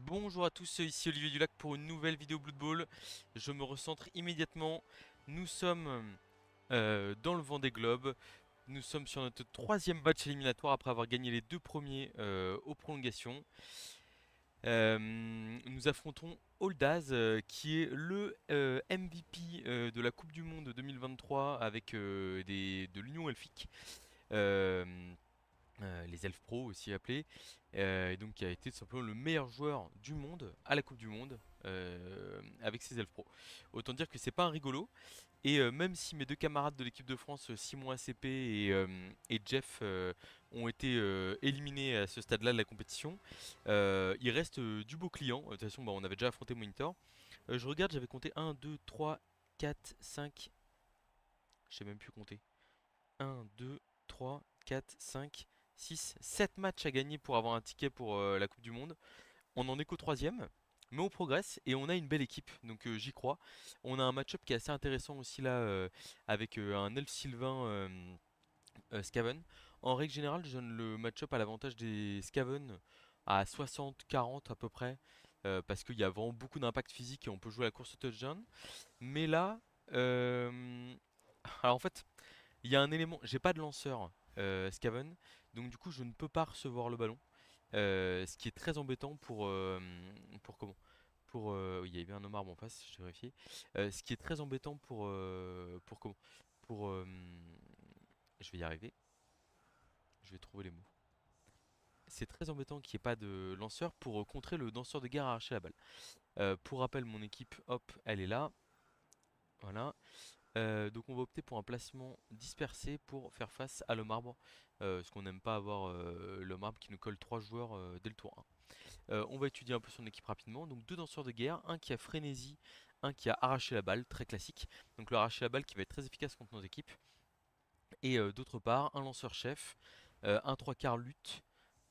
Bonjour à tous, ici Olivier Dulac pour une nouvelle vidéo Blood Bowl. Je me recentre immédiatement. Nous sommes dans le Vendée Globe. Nous sommes sur notre troisième match éliminatoire après avoir gagné les deux premiers aux prolongations. Nous affrontons Oldaz qui est le MVP de la Coupe du Monde 2023 avec de l'Union Elfique. Euh, les Elfes Pro aussi appelés, et donc qui a été tout simplement le meilleur joueur du monde à la Coupe du Monde avec ses Elfes Pro. Autant dire que c'est pas un rigolo, et même si mes deux camarades de l'équipe de France, Simon ACP et Jeff, ont été éliminés à ce stade-là de la compétition, il reste du beau client. De toute façon, bah, on avait déjà affronté Monitor. Je regarde, j'avais compté 1, 2, 3, 4, 5, je sais même plus compter. 1, 2, 3, 4, 5, 6, 7 matchs à gagner pour avoir un ticket pour la Coupe du Monde. On en est qu'au troisième, mais on progresse et on a une belle équipe, donc j'y crois. On a un match-up qui est assez intéressant aussi là, avec un Elf Sylvain Skaven. En règle générale, je donne le match-up à l'avantage des Skaven à 60-40 à peu près, parce qu'il y a vraiment beaucoup d'impact physique et on peut jouer à la course au touchdown. Mais là, euh, alors en fait, il y a un élément, j'ai pas de lanceur Skaven, donc du coup je ne peux pas recevoir le ballon, ce qui est très embêtant pour comment? Pour oui, il y a bien un homme arbre en face, j'ai vérifié. Ce qui est très embêtant pour comment? Pour je vais y arriver, je vais trouver les mots. C'est très embêtant qu'il n'y ait pas de lanceur pour contrer le danseur de guerre arracher la balle. Pour rappel, mon équipe, hop, elle est là, voilà. Donc on va opter pour un placement dispersé pour faire face à l'homme arbre, parce qu'on n'aime pas avoir l'homme arbre qui nous colle 3 joueurs dès le tour 1. On va étudier un peu son équipe rapidement. Donc deux danseurs de guerre, un qui a frénésie, un qui a arraché la balle, très classique. Donc le arracher la balle qui va être très efficace contre nos équipes. Et d'autre part, un lanceur chef, un 3 quarts lutte,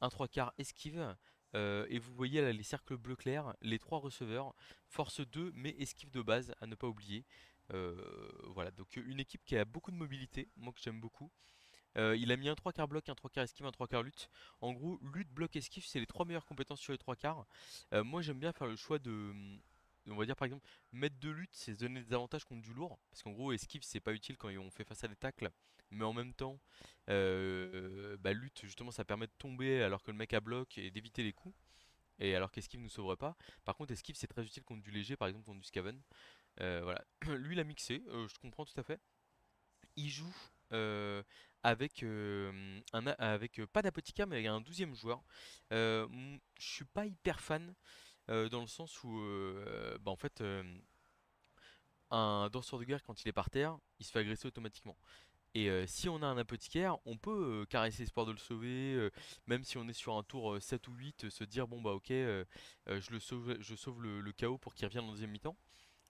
un 3 quarts esquive. Et vous voyez là les cercles bleu clair, les trois receveurs, force 2 mais esquive de base à ne pas oublier. Voilà, donc une équipe qui a beaucoup de mobilité, moi que j'aime beaucoup. Il a mis un 3 quarts bloc, un 3 quarts esquive, un 3 quarts lutte. En gros, lutte, bloc, esquive, c'est les trois meilleures compétences sur les 3 quarts. Moi j'aime bien faire le choix de, on va dire par exemple, mettre de lutte, c'est se donner des avantages contre du lourd. Parce qu'en gros, esquive, c'est pas utile quand on fait face à des tacles. Mais en même temps, bah, lutte, justement, ça permet de tomber alors que le mec a bloc et d'éviter les coups. Et alors qu'esquive ne sauverait pas. Par contre, esquive, c'est très utile contre du léger, par exemple contre du scaven. Voilà. Lui, il a mixé, je comprends tout à fait. Il joue avec, avec pas d'apothicaire mais avec un douzième joueur. Je suis pas hyper fan dans le sens où bah, en fait un danseur de guerre quand il est par terre, il se fait agresser automatiquement. Et si on a un apothicaire, on peut caresser espoir de le sauver, même si on est sur un tour 7 ou 8, se dire bon bah ok, je sauve le chaos pour qu'il revienne en deuxième mi-temps.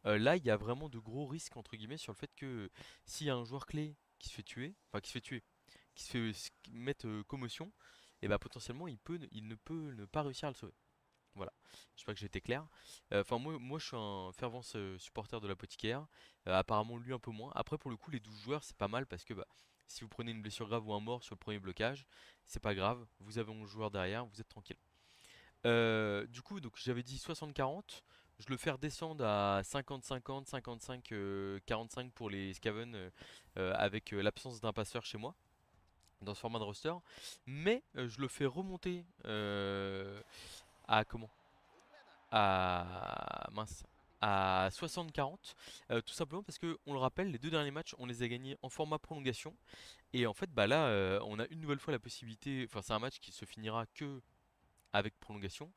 Là, il y a vraiment de gros risques entre guillemets sur le fait que s'il y a un joueur clé qui se fait tuer, enfin qui se fait tuer, qui se fait mettre commotion, et bah potentiellement il ne peut ne pas réussir à le sauver. Voilà, j'espère que j'ai été clair. Enfin moi je suis un fervent supporter de l'apothicaire. Apparemment lui un peu moins. Après pour le coup les 12 joueurs c'est pas mal parce que bah, si vous prenez une blessure grave ou un mort sur le premier blocage, c'est pas grave, vous avez 11 joueurs derrière, vous êtes tranquille. Du coup, donc j'avais dit 60-40. Je le fais redescendre à 50-50, 55-45 pour les Scaven avec l'absence d'un passeur chez moi dans ce format de roster. Mais je le fais remonter à comment? À mince. À 60-40, tout simplement parce que on le rappelle, les deux derniers matchs, on les a gagnés en format prolongation. Et en fait, bah là, on a une nouvelle fois la possibilité. Enfin, c'est un match qui se finira que avec prolongation.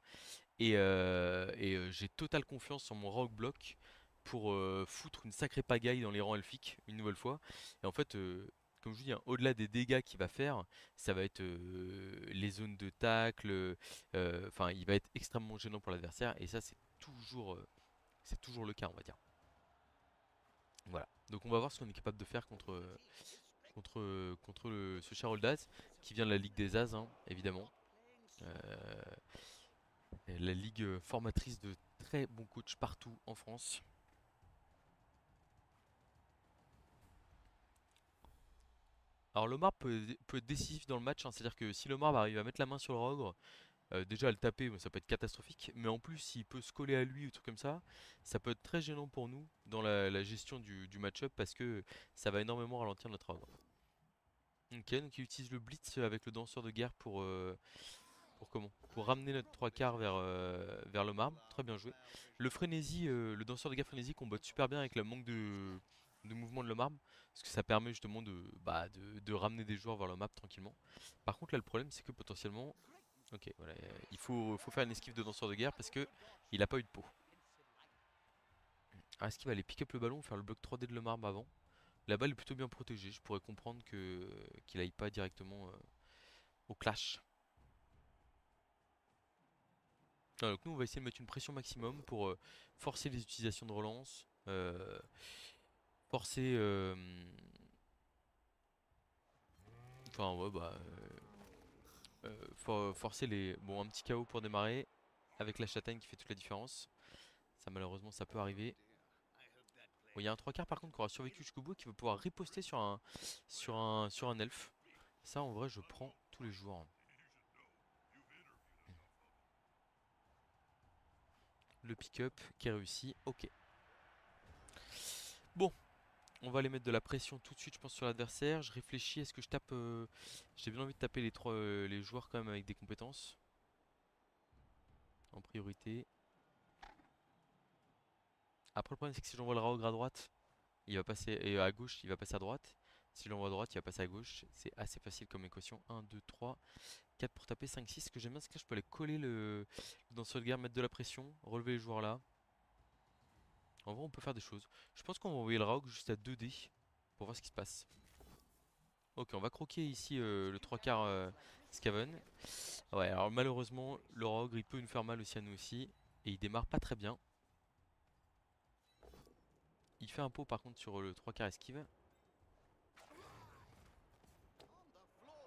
Et j'ai totale confiance en mon Rock Block pour foutre une sacrée pagaille dans les rangs elfiques une nouvelle fois. Et en fait, comme je vous dis, hein, au-delà des dégâts qu'il va faire, ça va être les zones de tacle. Enfin, il va être extrêmement gênant pour l'adversaire. Et ça, c'est toujours le cas, on va dire. Voilà. Donc on va voir ce qu'on est capable de faire contre ce cher Oldaz qui vient de la Ligue des As, hein, évidemment. Euh, la ligue formatrice de très bons coachs partout en France. Alors Lomar peut être décisif dans le match, hein, c'est-à-dire que si Lomar arrive à mettre la main sur le Rogre, Déjà à le taper, ça peut être catastrophique, mais en plus s'il peut se coller à lui ou truc comme ça peut être très gênant pour nous dans la gestion du match-up parce que ça va énormément ralentir notre ordre. Ok, donc il utilise le blitz avec le danseur de guerre pour comment? Pour ramener notre trois quarts vers le marbre. Très bien joué. Le frénésie, le danseur de guerre frénésie combotte super bien avec le manque de mouvement de le marbre. Parce que ça permet justement de ramener des joueurs vers le map tranquillement. Par contre là le problème c'est que potentiellement. Ok, voilà, il faut faire une esquive de danseur de guerre parce que il a pas eu de peau. Ah, est-ce qu'il va aller pick up le ballon ou faire le bloc 3D de le marbre avant? La balle est plutôt bien protégée, je pourrais comprendre que qu'il aille pas directement au clash. Donc nous on va essayer de mettre une pression maximum pour forcer les utilisations de relance, forcer, enfin ouais bah, forcer les, bon un petit KO pour démarrer avec la châtaigne qui fait toute la différence. Ça malheureusement ça peut arriver. Bon, il y a un trois quarts par contre qui aura survécu jusqu'au bout et qui va pouvoir riposter sur un elfe. Ça en vrai je prends tous les jours. Le pick-up qui est réussi, ok. Bon, on va aller mettre de la pression tout de suite, je pense, sur l'adversaire. Je réfléchis, est-ce que je tape. J'ai bien envie de taper les joueurs quand même avec des compétences en priorité. Après, le problème, c'est que si j'envoie le Raogre à droite, il va passer. Et à gauche, il va passer à droite. Si je l'envoie à droite, il va passer à gauche. C'est assez facile comme équation. 1, 2, 3, 4 pour taper, 5, 6. Ce que j'aime bien, c'est que là, je peux aller coller le danseur de guerre, mettre de la pression, relever les joueurs là. En vrai, on peut faire des choses. Je pense qu'on va envoyer le Raog juste à 2D pour voir ce qui se passe. Ok, on va croquer ici le 3 quarts Skaven. Ouais, alors malheureusement, le Rogue il peut nous faire mal aussi à nous aussi. Et il démarre pas très bien. Il fait un pot par contre sur le 3 quarts esquive.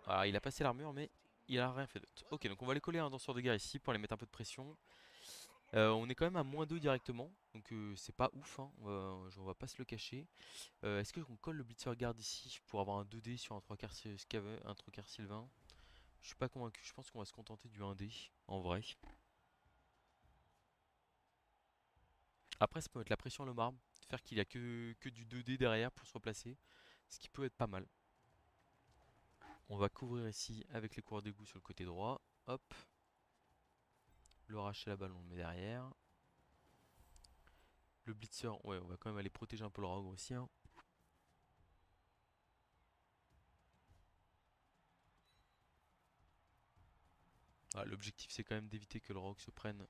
Alors il a passé l'armure mais il a rien fait d'autre. Ok, donc on va les coller un danseur de guerre ici pour les mettre un peu de pression. On est quand même à -2 directement. Donc c'est pas ouf, hein. On va pas se le cacher. Est-ce qu'on colle le Blitzer Guard ici pour avoir un 2D sur un 3 quarts Skaven, un 3 quarts Sylvain? Je suis pas convaincu, je pense qu'on va se contenter du 1D en vrai. Après, ça peut mettre la pression à le marbre, faire qu'il y a que du 2D derrière pour se replacer, ce qui peut être pas mal. On va couvrir ici avec les coureurs d'égout sur le côté droit. Hop, le racher la balle, on le met derrière. Le blitzer, ouais, on va quand même aller protéger un peu le rogue aussi, hein. Voilà, l'objectif, c'est quand même d'éviter que le rogue se prenne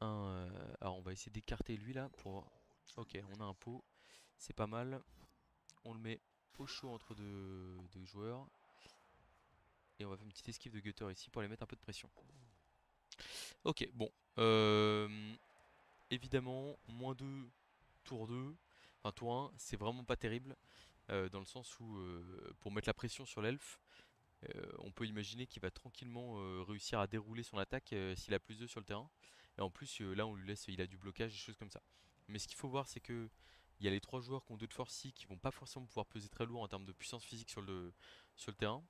un. Alors, on va essayer d'écarter lui là pour. Ok, on a un pot, c'est pas mal. On le met au chaud entre deux joueurs. Et on va faire une petite esquive de gutter ici pour aller mettre un peu de pression. Ok, bon. Évidemment, -2, tour 2, enfin tour 1, c'est vraiment pas terrible. Dans le sens où, pour mettre la pression sur l'elfe, on peut imaginer qu'il va tranquillement réussir à dérouler son attaque s'il a +2 sur le terrain. Et en plus, là, on lui laisse, il a du blocage, des choses comme ça. Mais ce qu'il faut voir, c'est que il y a les trois joueurs qui ont 2 de force ici, qui vont pas forcément pouvoir peser très lourd en termes de puissance physique sur le terrain.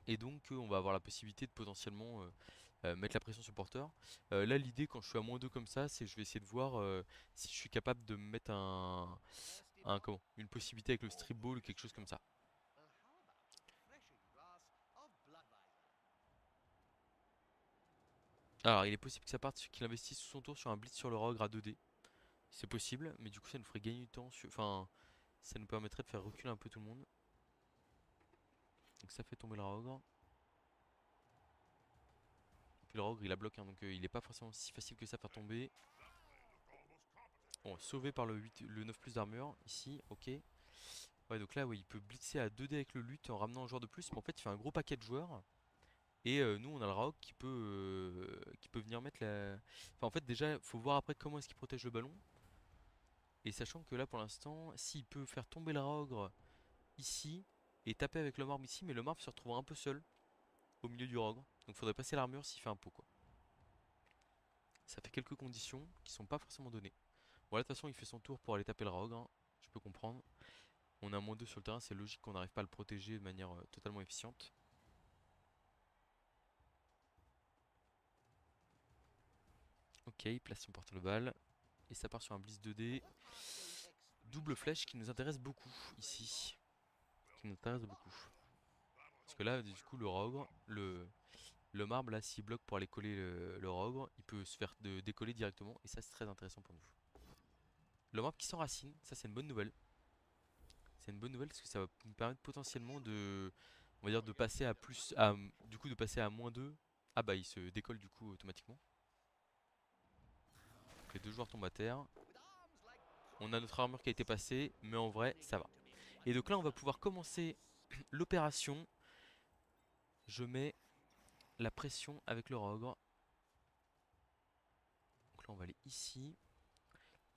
Et donc on va avoir la possibilité de potentiellement mettre la pression sur le porteur. Là l'idée quand je suis à -2 comme ça, c'est que je vais essayer de voir si je suis capable de mettre une possibilité avec le strip ball ou quelque chose comme ça. Alors il est possible que ça parte qu'il investisse sous son tour sur un blitz sur le rogue à 2D. C'est possible, mais du coup ça nous ferait gagner du temps. Enfin, ça nous permettrait de faire reculer un peu tout le monde. Donc ça fait tomber le rogue. Puis le rogue il a bloqué, hein, donc il est pas forcément si facile que ça à faire tomber. Bon, sauvé par le 9 plus d'armure, ici, ok. Ouais, donc là, oui, il peut blitzer à 2D avec le lutte en ramenant un joueur de plus, mais en fait, il fait un gros paquet de joueurs. Et nous, on a le Raok qui peut venir mettre la. Enfin, en fait, déjà, faut voir après comment est-ce qu'il protège le ballon. Et sachant que là, pour l'instant, s'il peut faire tomber le Raogre ici et taper avec le marbre ici, mais le marbre se retrouvera un peu seul au milieu du Raogre. Donc, faudrait passer l'armure s'il fait un pot, quoi. Ça fait quelques conditions qui sont pas forcément données. Bon, là, de toute façon, il fait son tour pour aller taper le Raogre, hein. Je peux comprendre. On a -2 sur le terrain, c'est logique qu'on n'arrive pas à le protéger de manière totalement efficiente. Ok, il place son porteur de balle. Et ça part sur un blitz 2D. Double flèche qui nous intéresse beaucoup ici. Qui nous intéresse beaucoup. Parce que là, du coup, le marbre, là, s'il bloque pour aller coller le rogre, il peut se faire décoller directement. Et ça, c'est très intéressant pour nous. Le marbre qui s'enracine, ça, c'est une bonne nouvelle. C'est une bonne nouvelle parce que ça va nous permettre potentiellement de, on va dire, de passer à plus, du coup, de passer à -2. Ah bah, il se décolle du coup automatiquement. Donc les deux joueurs tombent à terre. On a notre armure qui a été passée, mais en vrai, ça va. Et donc là, on va pouvoir commencer l'opération. Je mets la pression avec le rogre. Donc là, on va aller ici.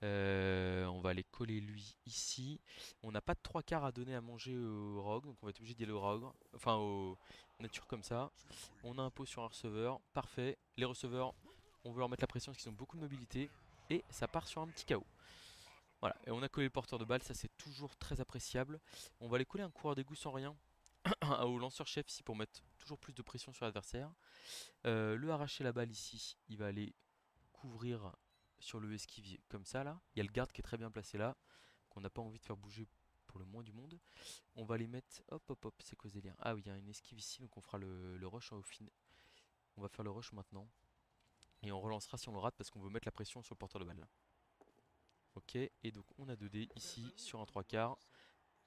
On va aller coller lui ici. On n'a pas de 3/4 à donner à manger au rogue, donc on va être obligé d'y aller au rogue. Enfin, aux nature comme ça. On a un pot sur un receveur. Parfait. Les receveurs, on veut leur mettre la pression parce qu'ils ont beaucoup de mobilité. Et ça part sur un petit KO. Voilà. Et on a collé le porteur de balle. Ça, c'est toujours très appréciable. On va aller coller un coureur d'égout sans rien au lanceur-chef ici pour mettre toujours plus de pression sur l'adversaire. Le arracher la balle ici, il va aller couvrir sur le esquive comme ça là. Il y a le garde qui est très bien placé là, qu'on n'a pas envie de faire bouger pour le moins du monde. On va les mettre, hop hop hop, c'est quoi ce délire? Ah oui, il y a une esquive ici, donc on fera le rush au fin. On va faire le rush maintenant. Et on relancera si on le rate parce qu'on veut mettre la pression sur le porteur de balle là. Ok, et donc on a 2 dés ici sur un 3/4.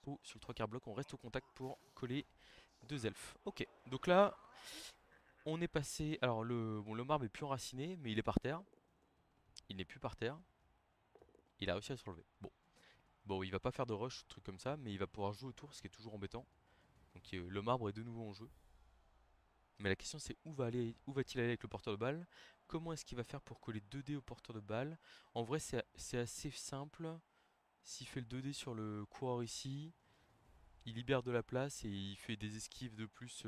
Ou sur le 3/4 bloc, on reste au contact pour coller 2 elfes. Ok, donc là, on est passé. Alors le marbre est plus enraciné, mais il est par terre. Il n'est plus par terre. Il a réussi à se relever. Bon, il va pas faire de rush, truc comme ça, mais il va pouvoir jouer autour, ce qui est toujours embêtant. Donc le marbre est de nouveau en jeu. Mais la question c'est où va-t-il aller avec le porteur de balle? Comment est-ce qu'il va faire pour coller 2 dés au porteur de balle? En vrai c'est assez simple. S'il fait le 2 dés sur le coureur ici, il libère de la place et il fait des esquives de plus.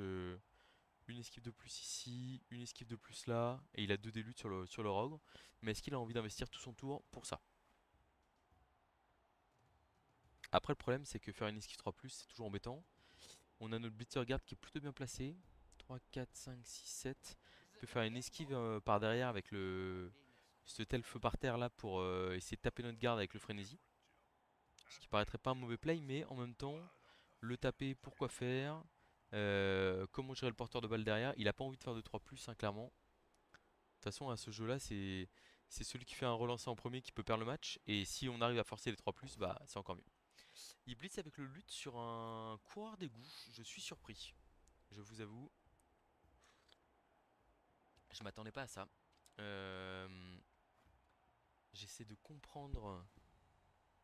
Une esquive de plus ici, une esquive de plus là, et il a 2 dés lutte sur le rogue. Mais est-ce qu'il a envie d'investir tout son tour pour ça? Après le problème c'est que faire une esquive 3+, c'est toujours embêtant. On a notre blitzer guard qui est plutôt bien placé. 3, 4, 5, 6, 7. Il peut faire une esquive par derrière avec ce tel feu par terre là pour essayer de taper notre garde avec le frénésie. Ce qui paraîtrait pas un mauvais play, mais en même temps, le taper, pourquoi faire? Comment gérer le porteur de balle derrière? Il a pas envie de faire de 3+, hein, clairement. De toute façon, à ce jeu là, c'est celui qui fait un relancé en premier qui peut perdre le match. Et si on arrive à forcer les 3+, bah c'est encore mieux. Il blitz avec le lutte sur un coureur d'égout. Je suis surpris. Je vous avoue. Je m'attendais pas à ça. Euh, J'essaie de comprendre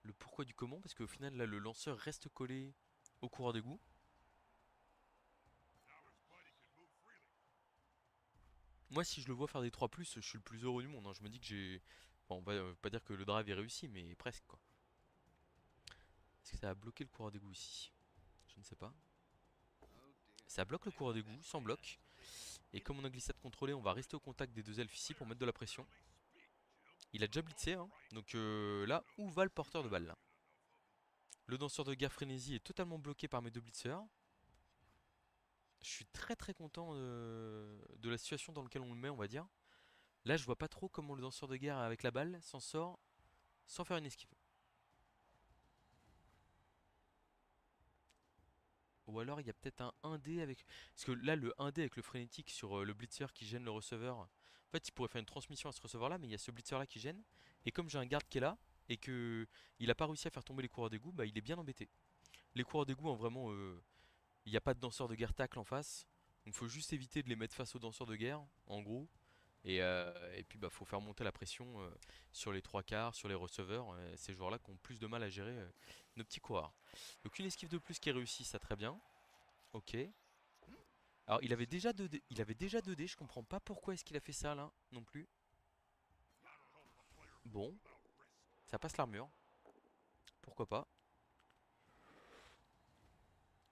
le pourquoi du comment, parce qu'au final, là, le lanceur reste collé au coureur d'égout. Moi, si je le vois faire des 3+, je suis le plus heureux du monde, hein. Je me dis que j'ai... Bon, on va pas dire que le drive est réussi, mais presque, quoi. Est-ce que ça a bloqué le coureur d'égout ici? Je ne sais pas. Ça bloque le coureur d'égout, sans bloc. Et comme on a glissade contrôlée, on va rester au contact des 2 elfes ici pour mettre de la pression. Il a déjà blitzé, hein. Donc là, où va le porteur de balle là? Le danseur de guerre frénésie est totalement bloqué par mes 2 blitzers. Je suis très très content de la situation dans laquelle on le met, on va dire. Là, je vois pas trop comment le danseur de guerre avec la balle s'en sort sans faire une esquive. Ou alors il y a peut-être un 1D avec... Parce que là, le 1D avec le frénétique sur le blitzer qui gêne le receveur. En fait, il pourrait faire une transmission à ce receveur-là, mais il y a ce blitzer-là qui gêne. Et comme j'ai un garde qui est là, et que il a pas réussi à faire tomber les coureurs d'égout, bah il est bien embêté. Les coureurs d'égout, en vraiment, il n'y a pas de danseur de guerre tacle en face. Donc faut juste éviter de les mettre face aux danseurs de guerre, en gros. Et puis bah faut faire monter la pression sur les 3/4, sur les receveurs. Ces joueurs-là qui ont plus de mal à gérer nos petits coureurs. Donc une esquive de plus qui est réussie, ça très bien. Ok. Alors il avait déjà 2 dés, je comprends pas pourquoi est-ce qu'il a fait ça là non plus. Bon, ça passe l'armure. Pourquoi pas.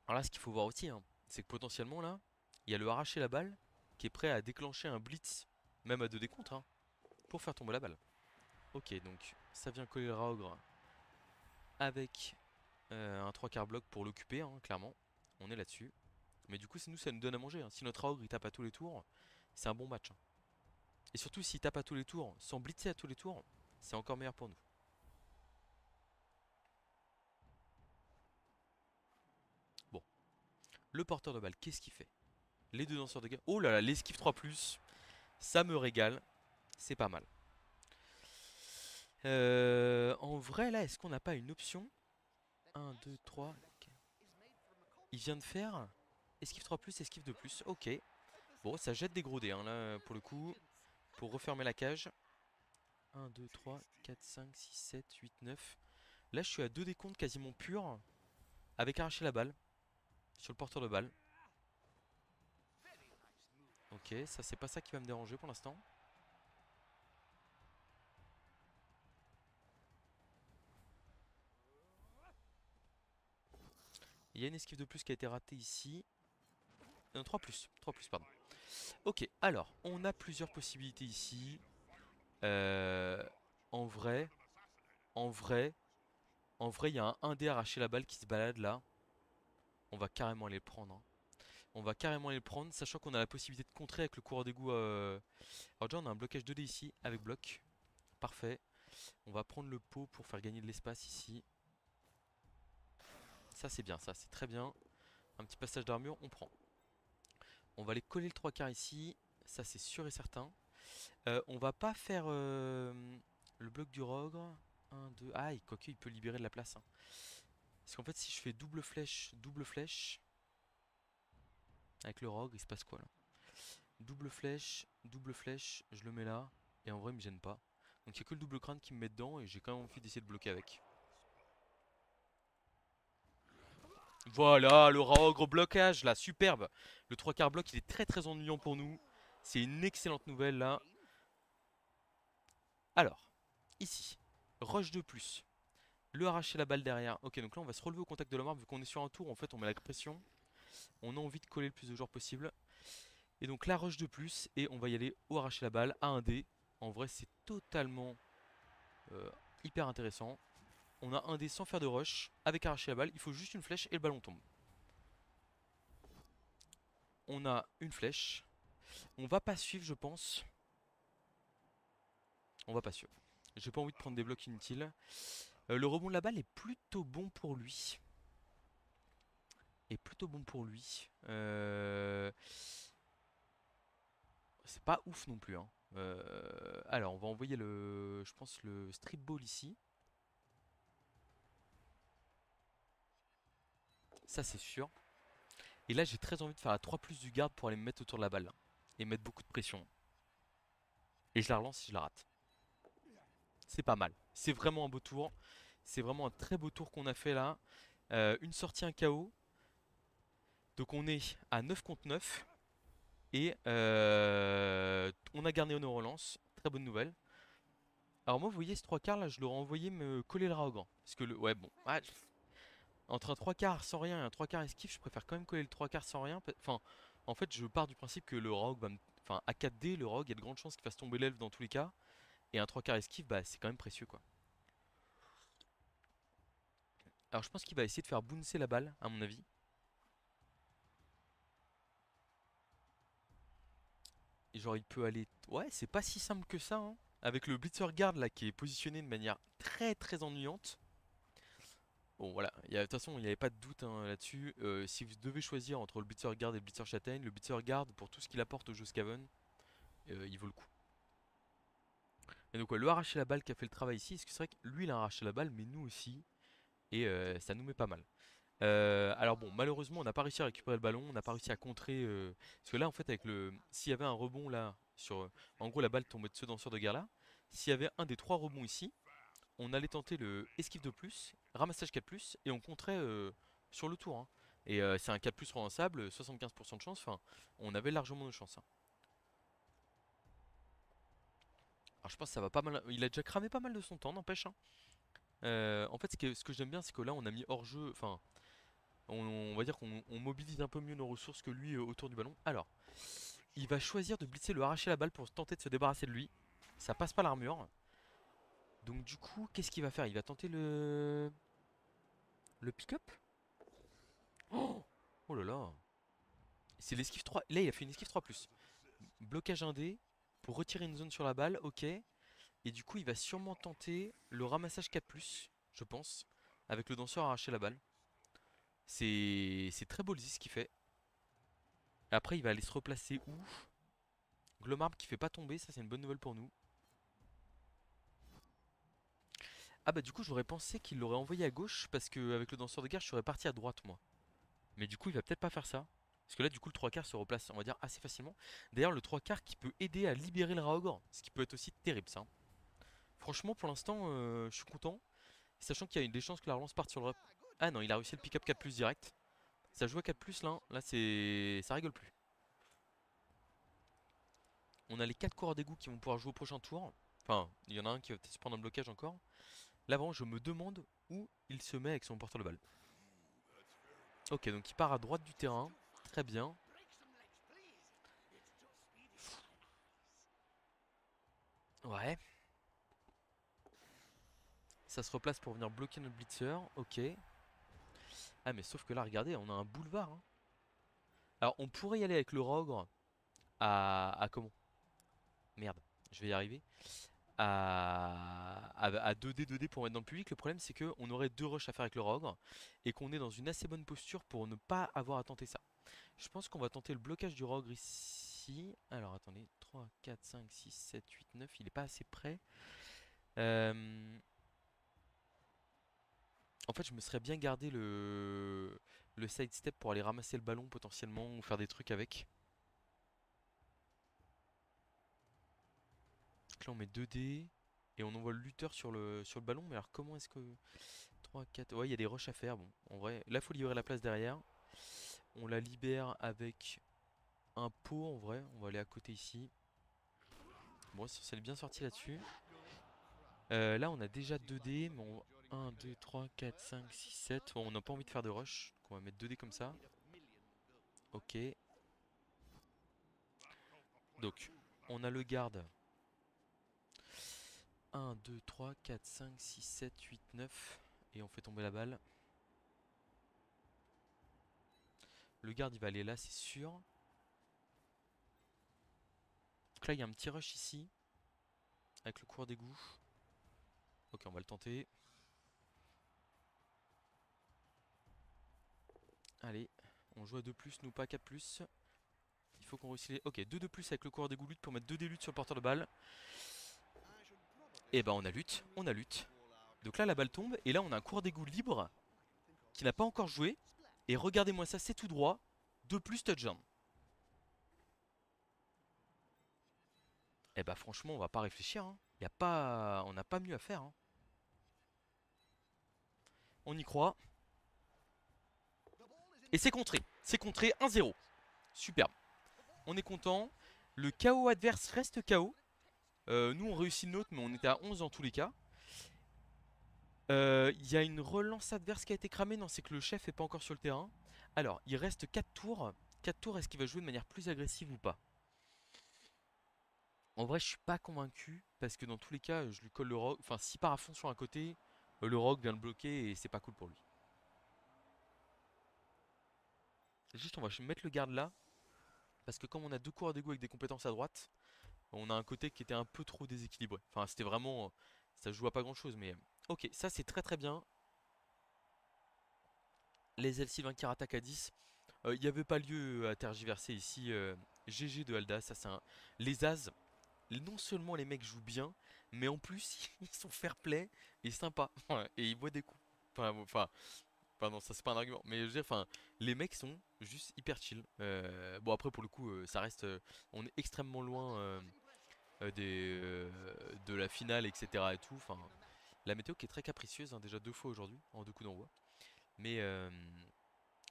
Alors là ce qu'il faut voir aussi, hein, c'est que potentiellement là, il y a le arracher la balle qui est prêt à déclencher un blitz, même à 2 dés contre, hein, pour faire tomber la balle. Ok, donc ça vient coller le Raogre avec un 3/4 bloc pour l'occuper, hein, clairement. On est là-dessus. Mais du coup, c'est nous, ça nous donne à manger, hein. Si notre Raogre il tape à tous les tours, c'est un bon match, hein. Et surtout s'il tape à tous les tours, sans blitzer à tous les tours, c'est encore meilleur pour nous. Bon, le porteur de balle, qu'est-ce qu'il fait? Les deux danseurs de guerre. Oh là là, l'esquive 3+, ça me régale. C'est pas mal. En vrai, là, est-ce qu'on n'a pas une option? 1, 2, 3. Il vient de faire esquive 3+, esquive 2+. Ok. Bon, ça jette des gros dés, hein, là, pour le coup. Pour refermer la cage. 1, 2, 3, 4, 5, 6, 7, 8, 9. Là, je suis à 2 décomptes quasiment purs. Avec arracher la balle. Sur le porteur de balle. Ok, ça, c'est pas ça qui va me déranger pour l'instant. Il y a une esquive de plus qui a été ratée ici. Non, 3+, 3+, pardon. Ok, alors, on a plusieurs possibilités ici. Euh, en vrai, en vrai, en vrai, il y a un 1D arraché la balle qui se balade là. On va carrément aller le prendre, hein. On va carrément aller le prendre, sachant qu'on a la possibilité de contrer avec le coureur d'égout. Alors déjà, on a un blocage 2D ici, avec bloc. Parfait. On va prendre le pot pour faire gagner de l'espace ici. Ça, c'est bien, ça, c'est très bien. Un petit passage d'armure, on prend. On va aller coller le 3 quarts ici. Ça, c'est sûr et certain. On va pas faire le bloc du rogre. 1, 2. Ah, quoique, il peut libérer de la place, hein. Parce qu'en fait, si je fais double flèche, avec le rogre, il se passe quoi là? Double flèche, je le mets là. Et en vrai, il me gêne pas. Donc il n'y a que le double crâne qui me met dedans et j'ai quand même envie d'essayer de bloquer avec. Voilà, le rogre blocage là, superbe. Le 3 quarts bloc, il est très très ennuyant pour nous. C'est une excellente nouvelle là. Alors, ici, rush de plus. Le arracher la balle derrière. Ok, donc là on va se relever au contact de la marque. Vu qu'on est sur un tour, en fait on met la pression. On a envie de coller le plus de joueurs possible. Et donc la rush de plus. Et on va y aller au arracher la balle à un dé. En vrai c'est totalement euh, hyper intéressant. On a un dé sans faire de rush. Avec arracher la balle, il faut juste une flèche et le ballon tombe. On a une flèche. On va pas suivre je pense. On va pas suivre. J'ai pas envie de prendre des blocs inutiles. Le rebond de la balle est plutôt bon pour lui. C'est pas ouf non plus, hein. Alors, on va envoyer je pense, le strip ball ici. Ça, c'est sûr. Et là, j'ai très envie de faire la 3+ du garde pour aller me mettre autour de la balle, là. Et mettre beaucoup de pression. Et je la relance si je la rate. C'est pas mal. C'est vraiment un beau tour. C'est vraiment un très beau tour qu'on a fait là. Une sortie, un KO. Donc on est à 9 contre 9. Et on a gardé nos relances. Très bonne nouvelle. Alors moi, vous voyez, ce 3 quarts là, je l'aurais envoyé me coller le Raogan. Parce que ouais, bon. Entre un 3 quarts sans rien et un 3 quarts esquive, je préfère quand même coller le 3 quarts sans rien. Enfin, en fait, je pars du principe que le rogue va me. Enfin, à 4D, le rogue, il y a de grandes chances qu'il fasse tomber l'elfe dans tous les cas. Et un 3 quarts esquive, bah, c'est quand même précieux, quoi. Alors, je pense qu'il va essayer de faire bouncer la balle, à mon avis. Et genre, il peut aller. Ouais, c'est pas si simple que ça, hein. Avec le Blitzer Guard là qui est positionné de manière très très ennuyante. Bon voilà, de toute façon il n'y avait pas de doute, hein, là-dessus. Si vous devez choisir entre le Blitzer Guard et le Blitzer Châtaigne, le Blitzer Guard pour tout ce qu'il apporte au jeu Skaven, il vaut le coup. Et donc ouais, le arracher la balle qui a fait le travail ici, parce que c'est vrai que lui il a arraché la balle, mais nous aussi, et ça nous met pas mal. Alors bon, malheureusement on n'a pas réussi à récupérer le ballon, on n'a pas réussi à contrer, parce que là en fait avec s'il y avait un rebond là, en gros la balle tombait de ce danseur de guerre là, s'il y avait un des trois rebonds ici, on allait tenter le esquive de plus, ramassage 4+, et on compterait sur le tour, hein. Et c'est un 4+ relançable, 75% de chance, enfin on avait largement nos chances, hein. Alors je pense que ça va pas mal, il a déjà cramé pas mal de son temps, n'empêche, hein. En fait, ce que j'aime bien, c'est que là, on a mis hors jeu. Enfin, on va dire qu'on mobilise un peu mieux nos ressources que lui autour du ballon. Alors, il va choisir de blitzer, le arracher la balle pour tenter de se débarrasser de lui. Ça passe pas l'armure. Donc, du coup, qu'est-ce qu'il va faire? Il va tenter le pick-up. Oh, oh là là. C'est l'esquive 3. Là, il a fait une esquive 3+. Blocage 1D. pour retirer une zone sur la balle, ok. Et du coup, il va sûrement tenter le ramassage 4+, je pense, avec le danseur arracher la balle. C'est très ballsy ce qu'il fait. Après, il va aller se replacer où? Glomarb qui fait pas tomber, ça c'est une bonne nouvelle pour nous. Ah bah du coup j'aurais pensé qu'il l'aurait envoyé à gauche parce qu'avec le danseur de guerre je serais parti à droite moi. Mais du coup il va peut-être pas faire ça. Parce que là du coup le 3/4 se replace on va dire assez facilement. D'ailleurs le 3/4 qui peut aider à libérer le Raogor. Ce qui peut être aussi terrible ça. Franchement pour l'instant je suis content. Sachant qu'il y a des chances que la relance parte sur le... Ah non il a réussi le pick-up 4+ direct. Ça joue à 4+ là. Là c'est... ça rigole plus. On a les 4 coureurs d'égout qui vont pouvoir jouer au prochain tour. Enfin il y en a un qui va peut-être se prendre un blocage encore. Là vraiment je me demande où il se met avec son porteur de balle. Ok, donc il part à droite du terrain. Très bien. Ouais. Ça se replace pour venir bloquer notre blitzer. Ok. Ah mais sauf que là, regardez, on a un boulevard, hein. Alors on pourrait y aller avec le Rogre à comment? Merde, je vais y arriver. À 2D pour mettre dans le public. Le problème c'est que on aurait 2 rushs à faire avec le Rogre et qu'on est dans une assez bonne posture pour ne pas avoir à tenter ça. Je pense qu'on va tenter le blocage du Rogre ici. Alors attendez, 3, 4, 5, 6, 7, 8, 9. Il est pas assez près. En fait, je me serais bien gardé le sidestep pour aller ramasser le ballon potentiellement ou faire des trucs avec. Donc là, on met 2D et on envoie le lutteur sur le ballon. Mais alors, comment est-ce que. 3, 4. Ouais, il y a des rushs à faire. Bon, en vrai, là, il faut libérer la place derrière. On la libère avec un pot en vrai. On va aller à côté ici. Bon, ça est bien sorti là-dessus. Là, on a déjà 2D. Mais 1, 2, 3, 4, 5, 6, 7. Bon, on n'a pas envie de faire de rush. Donc, on va mettre 2D comme ça. Ok. Donc, on a le garde. 1, 2, 3, 4, 5, 6, 7, 8, 9. Et on fait tomber la balle. Le garde il va aller là, c'est sûr. Donc là il y a un petit rush ici. Avec le cours d'égout. Ok, on va le tenter. Allez, on joue à 2+, nous pas 4+. Il faut qu'on réussisse les... Ok, 2 avec le cours d'égout lutte pour mettre 2 lutte sur le porteur de balle. Et bah on a lutte, on a lutte. Donc là la balle tombe et là on a un cours d'égout libre qui n'a pas encore joué. Et regardez-moi ça, c'est tout droit. 2+ touchdown. Et bah franchement on va pas réfléchir, hein. Y a pas... On n'a pas mieux à faire, hein. On y croit. Et c'est contré. C'est contré 1-0. Superbe. On est content. Le KO adverse reste KO. Nous on réussit le nôtre mais on était à 11 dans tous les cas. Il y a une relance adverse qui a été cramée. Non, c'est que le chef est pas encore sur le terrain. Alors, il reste 4 tours. 4 tours, est-ce qu'il va jouer de manière plus agressive ou pas? En vrai, je suis pas convaincu. Parce que dans tous les cas, je lui colle le rogue. Enfin, s'il part à fond sur un côté, le rogue vient le bloquer et c'est pas cool pour lui. Juste, on va mettre le garde là. Parce que comme on a 2 coureurs d'égo avec des compétences à droite, on a un côté qui était un peu trop déséquilibré. Enfin, c'était vraiment... Ça joue à pas grand chose, mais... Ok, ça c'est très très bien. Les L qui attaquent à 10. Il n'y avait pas lieu à tergiverser ici. GG de Alda, ça c'est un... Les As, non seulement les mecs jouent bien, mais en plus ils sont fair play et sympas. Ouais, et ils boivent des coups. Enfin, non, ça c'est pas un argument. Mais je veux dire, enfin, les mecs sont juste hyper chill. Bon après pour le coup, ça reste... on est extrêmement loin de la finale, etc. et tout. Enfin, la météo qui est très capricieuse, hein, déjà 2 fois aujourd'hui, en 2 coups d'envoi. Mais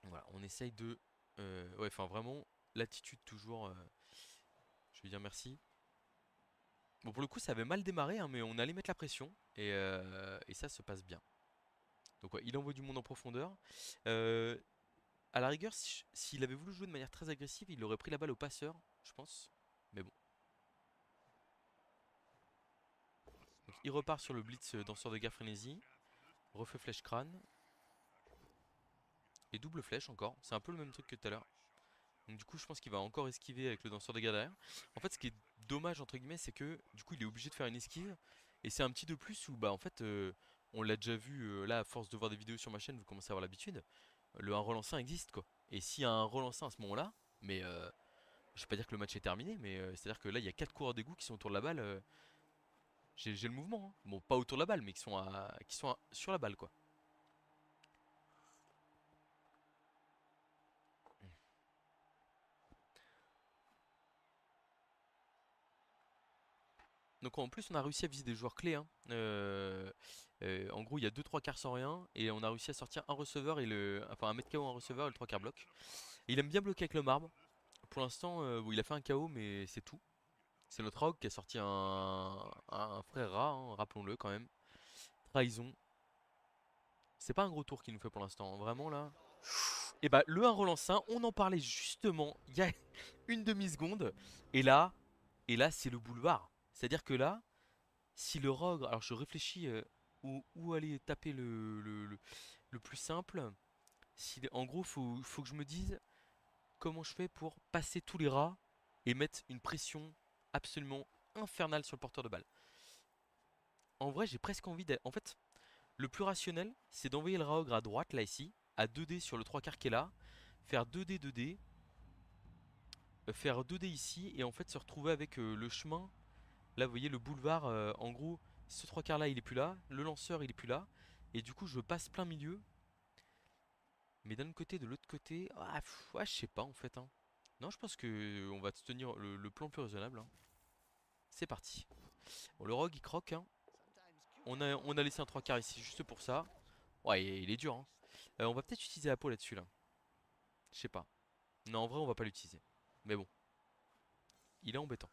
voilà, on essaye de... ouais, enfin vraiment, l'attitude toujours... je vais dire merci. Bon, pour le coup, ça avait mal démarré, hein, mais on allait mettre la pression. Et ça se passe bien. Donc ouais, il envoie du monde en profondeur. Euh, à la rigueur, s'il avait voulu jouer de manière très agressive, il aurait pris la balle au passeur, je pense. Mais bon. Donc, il repart sur le blitz danseur de guerre frénésie. Refait flèche crâne. Et double flèche encore. C'est un peu le même truc que tout à l'heure. Donc du coup je pense qu'il va encore esquiver avec le danseur de guerre derrière. En fait ce qui est dommage entre guillemets, c'est que du coup il est obligé de faire une esquive. Et c'est un petit de plus où bah en fait on l'a déjà vu là à force de voir des vidéos sur ma chaîne, vous commencez à avoir l'habitude. Le 1 relancé existe quoi. Et s'il y a un relancé à ce moment-là, mais je vais pas dire que le match est terminé, mais c'est-à-dire que là il y a 4 coureurs d'égout qui sont autour de la balle. J'ai le mouvement, hein. Bon, pas autour de la balle, mais sur la balle quoi. Donc en plus on a réussi à viser des joueurs clés, hein. En gros il y a deux trois quarts sans rien et on a réussi à sortir un receveur et enfin un mètre KO un receveur et le 3 quarts bloc. Et il aime bien bloquer avec le marbre. Pour l'instant bon, il a fait un KO mais c'est tout. C'est notre Rogue qui a sorti un frère rat, hein, rappelons-le quand même. Trahison. C'est pas un gros tour qu'il nous fait pour l'instant, hein, vraiment là. Et bah le 1 relance 1, on en parlait justement il y a une demi-seconde. Et là, c'est le boulevard. C'est-à-dire que là, si le Rogue, alors je réfléchis où aller taper le plus simple. Si, en gros, faut que je me dise comment je fais pour passer tous les rats et mettre une pression absolument infernale sur le porteur de balle. En vrai, j'ai presque envie d'être. En fait, le plus rationnel, c'est d'envoyer le Raogre à droite, là, ici, à 2D sur le 3 quarts qui est là, faire 2D, 2D, faire 2D ici, et en fait se retrouver avec le chemin. Là, vous voyez, le boulevard, en gros, ce 3 quarts là, il est plus là, le lanceur, il est plus là, et du coup, je passe plein milieu. Mais d'un côté, de l'autre côté, ouais, je sais pas en fait, hein. Non, je pense que on va se tenir le plan le plus raisonnable, hein. C'est parti. Bon, le rogue il croque, hein. On a laissé un 3 quarts ici juste pour ça. Ouais, il est dur, hein. On va peut-être utiliser la peau là-dessus, là. Je sais pas. Non, en vrai, on va pas l'utiliser. Mais bon, il est embêtant.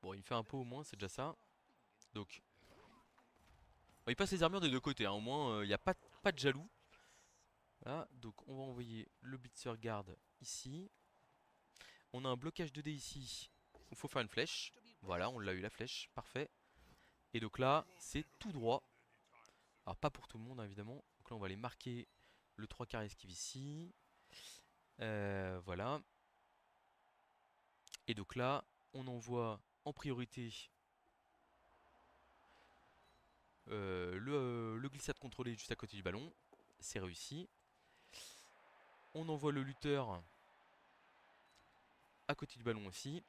Bon, il me fait un pot au moins, c'est déjà ça. Donc, bon, il passe les armures des deux côtés, hein. Au moins, il n'y a pas de jaloux. Là, donc on va envoyer le blitzer garde ici. On a un blocage 2D ici. Il faut faire une flèche. Voilà, on l'a eu la flèche, parfait. Et donc là, c'est tout droit. Alors pas pour tout le monde, hein, évidemment. Donc là, on va aller marquer le 3 quarts esquive ici. Voilà. Et donc là, on envoie en priorité le glissade contrôlé juste à côté du ballon. C'est réussi. On envoie le lutteur à côté du ballon aussi.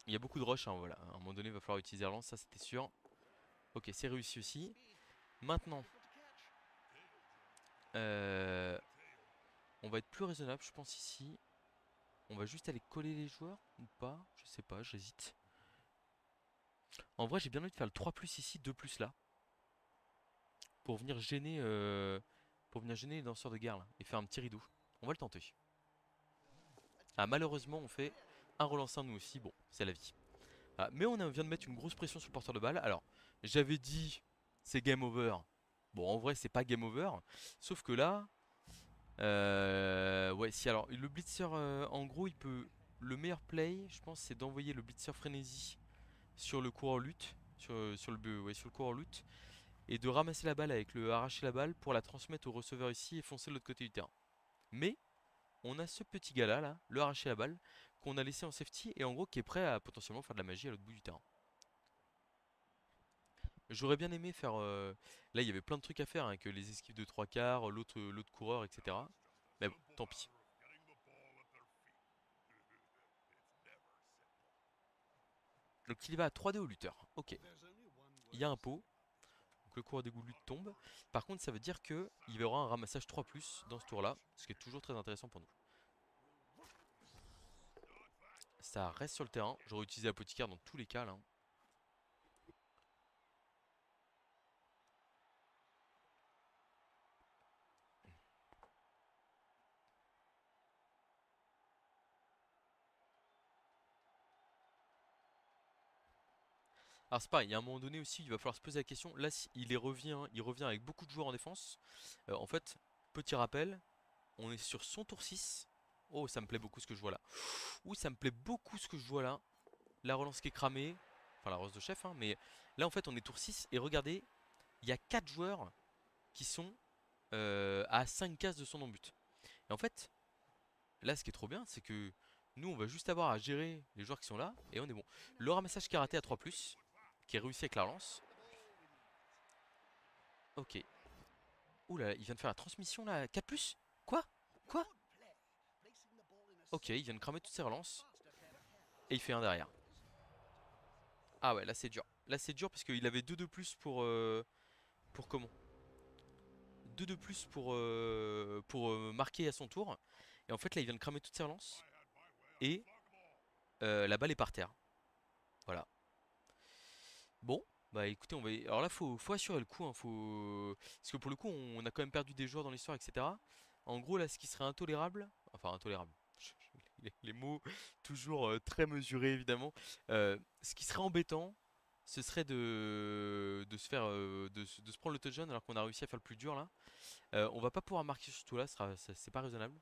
Il y a beaucoup de rush, hein, voilà. À un moment donné, il va falloir utiliser relance, ça c'était sûr. Ok, c'est réussi aussi. Maintenant, on va être plus raisonnable, je pense, ici. On va juste aller coller les joueurs ou pas? Je sais pas, j'hésite. En vrai, j'ai bien envie de faire le 3 plus ici, 2 plus là. Pour venir gêner, les danseurs de guerre là, et faire un petit rideau. On va le tenter. Ah, malheureusement, on fait un relançant nous aussi. Bon, c'est la vie. Ah, mais on vient de mettre une grosse pression sur le porteur de balle. Alors, j'avais dit c'est game over. Bon, en vrai, c'est pas game over. Sauf que là, ouais, si alors le blitzer, en gros, il peut. Le meilleur play, je pense, c'est d'envoyer le blitzer frénésie sur le coureur lutte, sur le coureur lutte, et de ramasser la balle avec le arracher la balle pour la transmettre au receveur ici et foncer de l'autre côté du terrain. Mais on a ce petit gars là, le arracher la balle, qu'on a laissé en safety et en gros qui est prêt à potentiellement faire de la magie à l'autre bout du terrain. J'aurais bien aimé faire. Là, il y avait plein de trucs à faire avec les esquives de 3 quarts, l'autre coureur, etc. Mais bon, tant pis. Donc il y va à 3D au lutteur. Ok. Il y a un pot. Donc le coureur d'égout de lutte tombe. Par contre, ça veut dire qu'il y aura un ramassage 3+ dans ce tour-là. Ce qui est toujours très intéressant pour nous. Ça reste sur le terrain. J'aurais utilisé apothicaire dans tous les cas là. Alors c'est pareil, il y a un moment donné aussi, il va falloir se poser la question. Là, il revient avec beaucoup de joueurs en défense. En fait, petit rappel, on est sur son tour 6. Oh, ça me plaît beaucoup ce que je vois là. Ouh, ça me plaît beaucoup ce que je vois là. La relance qui est cramée. Enfin, la relance de chef, hein. Mais là, en fait, on est tour 6. Et regardez, il y a 4 joueurs qui sont à 5 cases de son en but. Et en fait, là, ce qui est trop bien, c'est que nous, on va juste avoir à gérer les joueurs qui sont là et on est bon. Le ramassage karaté à 3+, qui est réussi avec la relance. Ok. Ouh là, il vient de faire la transmission là. 4+. Quoi? Quoi? Ok, il vient de cramer toutes ses relances. Et il fait un derrière. Ah ouais, là c'est dur. Là c'est dur parce qu'il avait 2 de plus pour comment? 2 de plus pour marquer à son tour. Et en fait là il vient de cramer toutes ses relances. Et la balle est par terre. Voilà. Bon, bah écoutez, on va. Alors là faut assurer le coup, hein, parce que pour le coup on a quand même perdu des joueurs dans l'histoire, etc. En gros là ce qui serait intolérable. Enfin intolérable. Les mots toujours très mesurés évidemment. Ce qui serait embêtant, ce serait de se faire de se prendre le touchdown alors qu'on a réussi à faire le plus dur là. On va pas pouvoir marquer sur tout là, c'est pas raisonnable.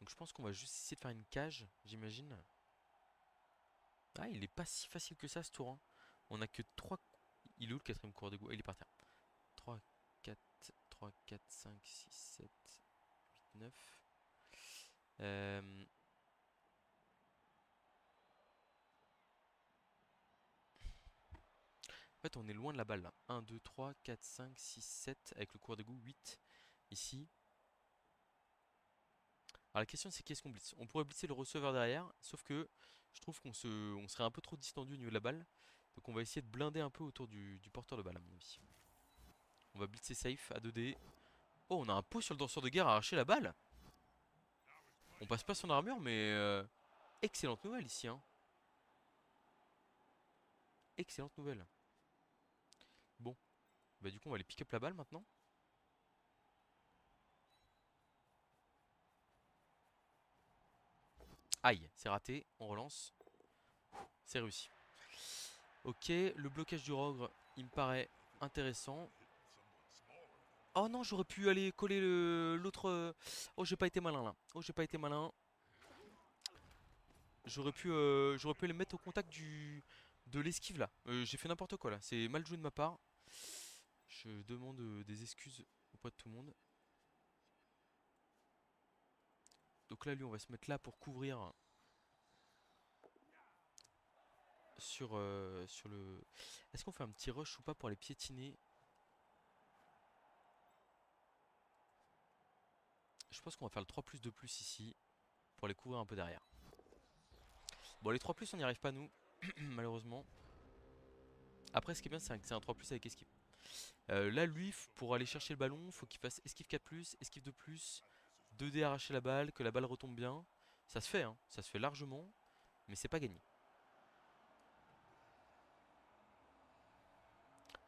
Donc je pense qu'on va juste essayer de faire une cage, j'imagine. Ah, il est pas si facile que ça ce tour, hein. On a que 3. Il est où le quatrième cours de go? Il est par terre. 3, 4, 3, 4, 5, 6, 7, 8, 9. Euh, En fait, on est loin de la balle là. 1, 2, 3, 4, 5, 6, 7. Avec le cours d'égout, 8. Ici. Alors la question c'est qui est-ce qu'on blitz? On pourrait blitzer le receveur derrière. Sauf que je trouve on serait un peu trop distendu au niveau de la balle. Donc on va essayer de blinder un peu autour du porteur de balle à mon avis. On va blitzer safe à 2D. Oh, on a un pot sur le danseur de guerre à arracher la balle. On passe pas son armure mais excellente nouvelle ici, hein. Excellente nouvelle. Bon, bah du coup on va aller pick up la balle maintenant. Aïe, c'est raté, on relance. C'est réussi. Ok, le blocage du Rogre, il me paraît intéressant. Oh non, j'aurais pu aller coller l'autre. Oh, j'ai pas été malin là. Oh, j'ai pas été malin. J'aurais pu les mettre au contact de l'esquive là. J'ai fait n'importe quoi là. C'est mal joué de ma part. Je demande des excuses auprès de tout le monde. Donc là, lui, on va se mettre là pour couvrir sur le. Est-ce qu'on fait un petit rush ou pas pour les piétiner? Je pense qu'on va faire le 3+2+ ici pour les couvrir un peu derrière. Bon, les 3+, on n'y arrive pas nous, malheureusement. Après, ce qui est bien, c'est que c'est un 3+ avec esquive. Là, lui, pour aller chercher le ballon, faut qu'il fasse esquive 4+, esquive 2+, 2D arracher la balle, que la balle retombe bien. Ça se fait, hein, ça se fait largement, mais c'est pas gagné.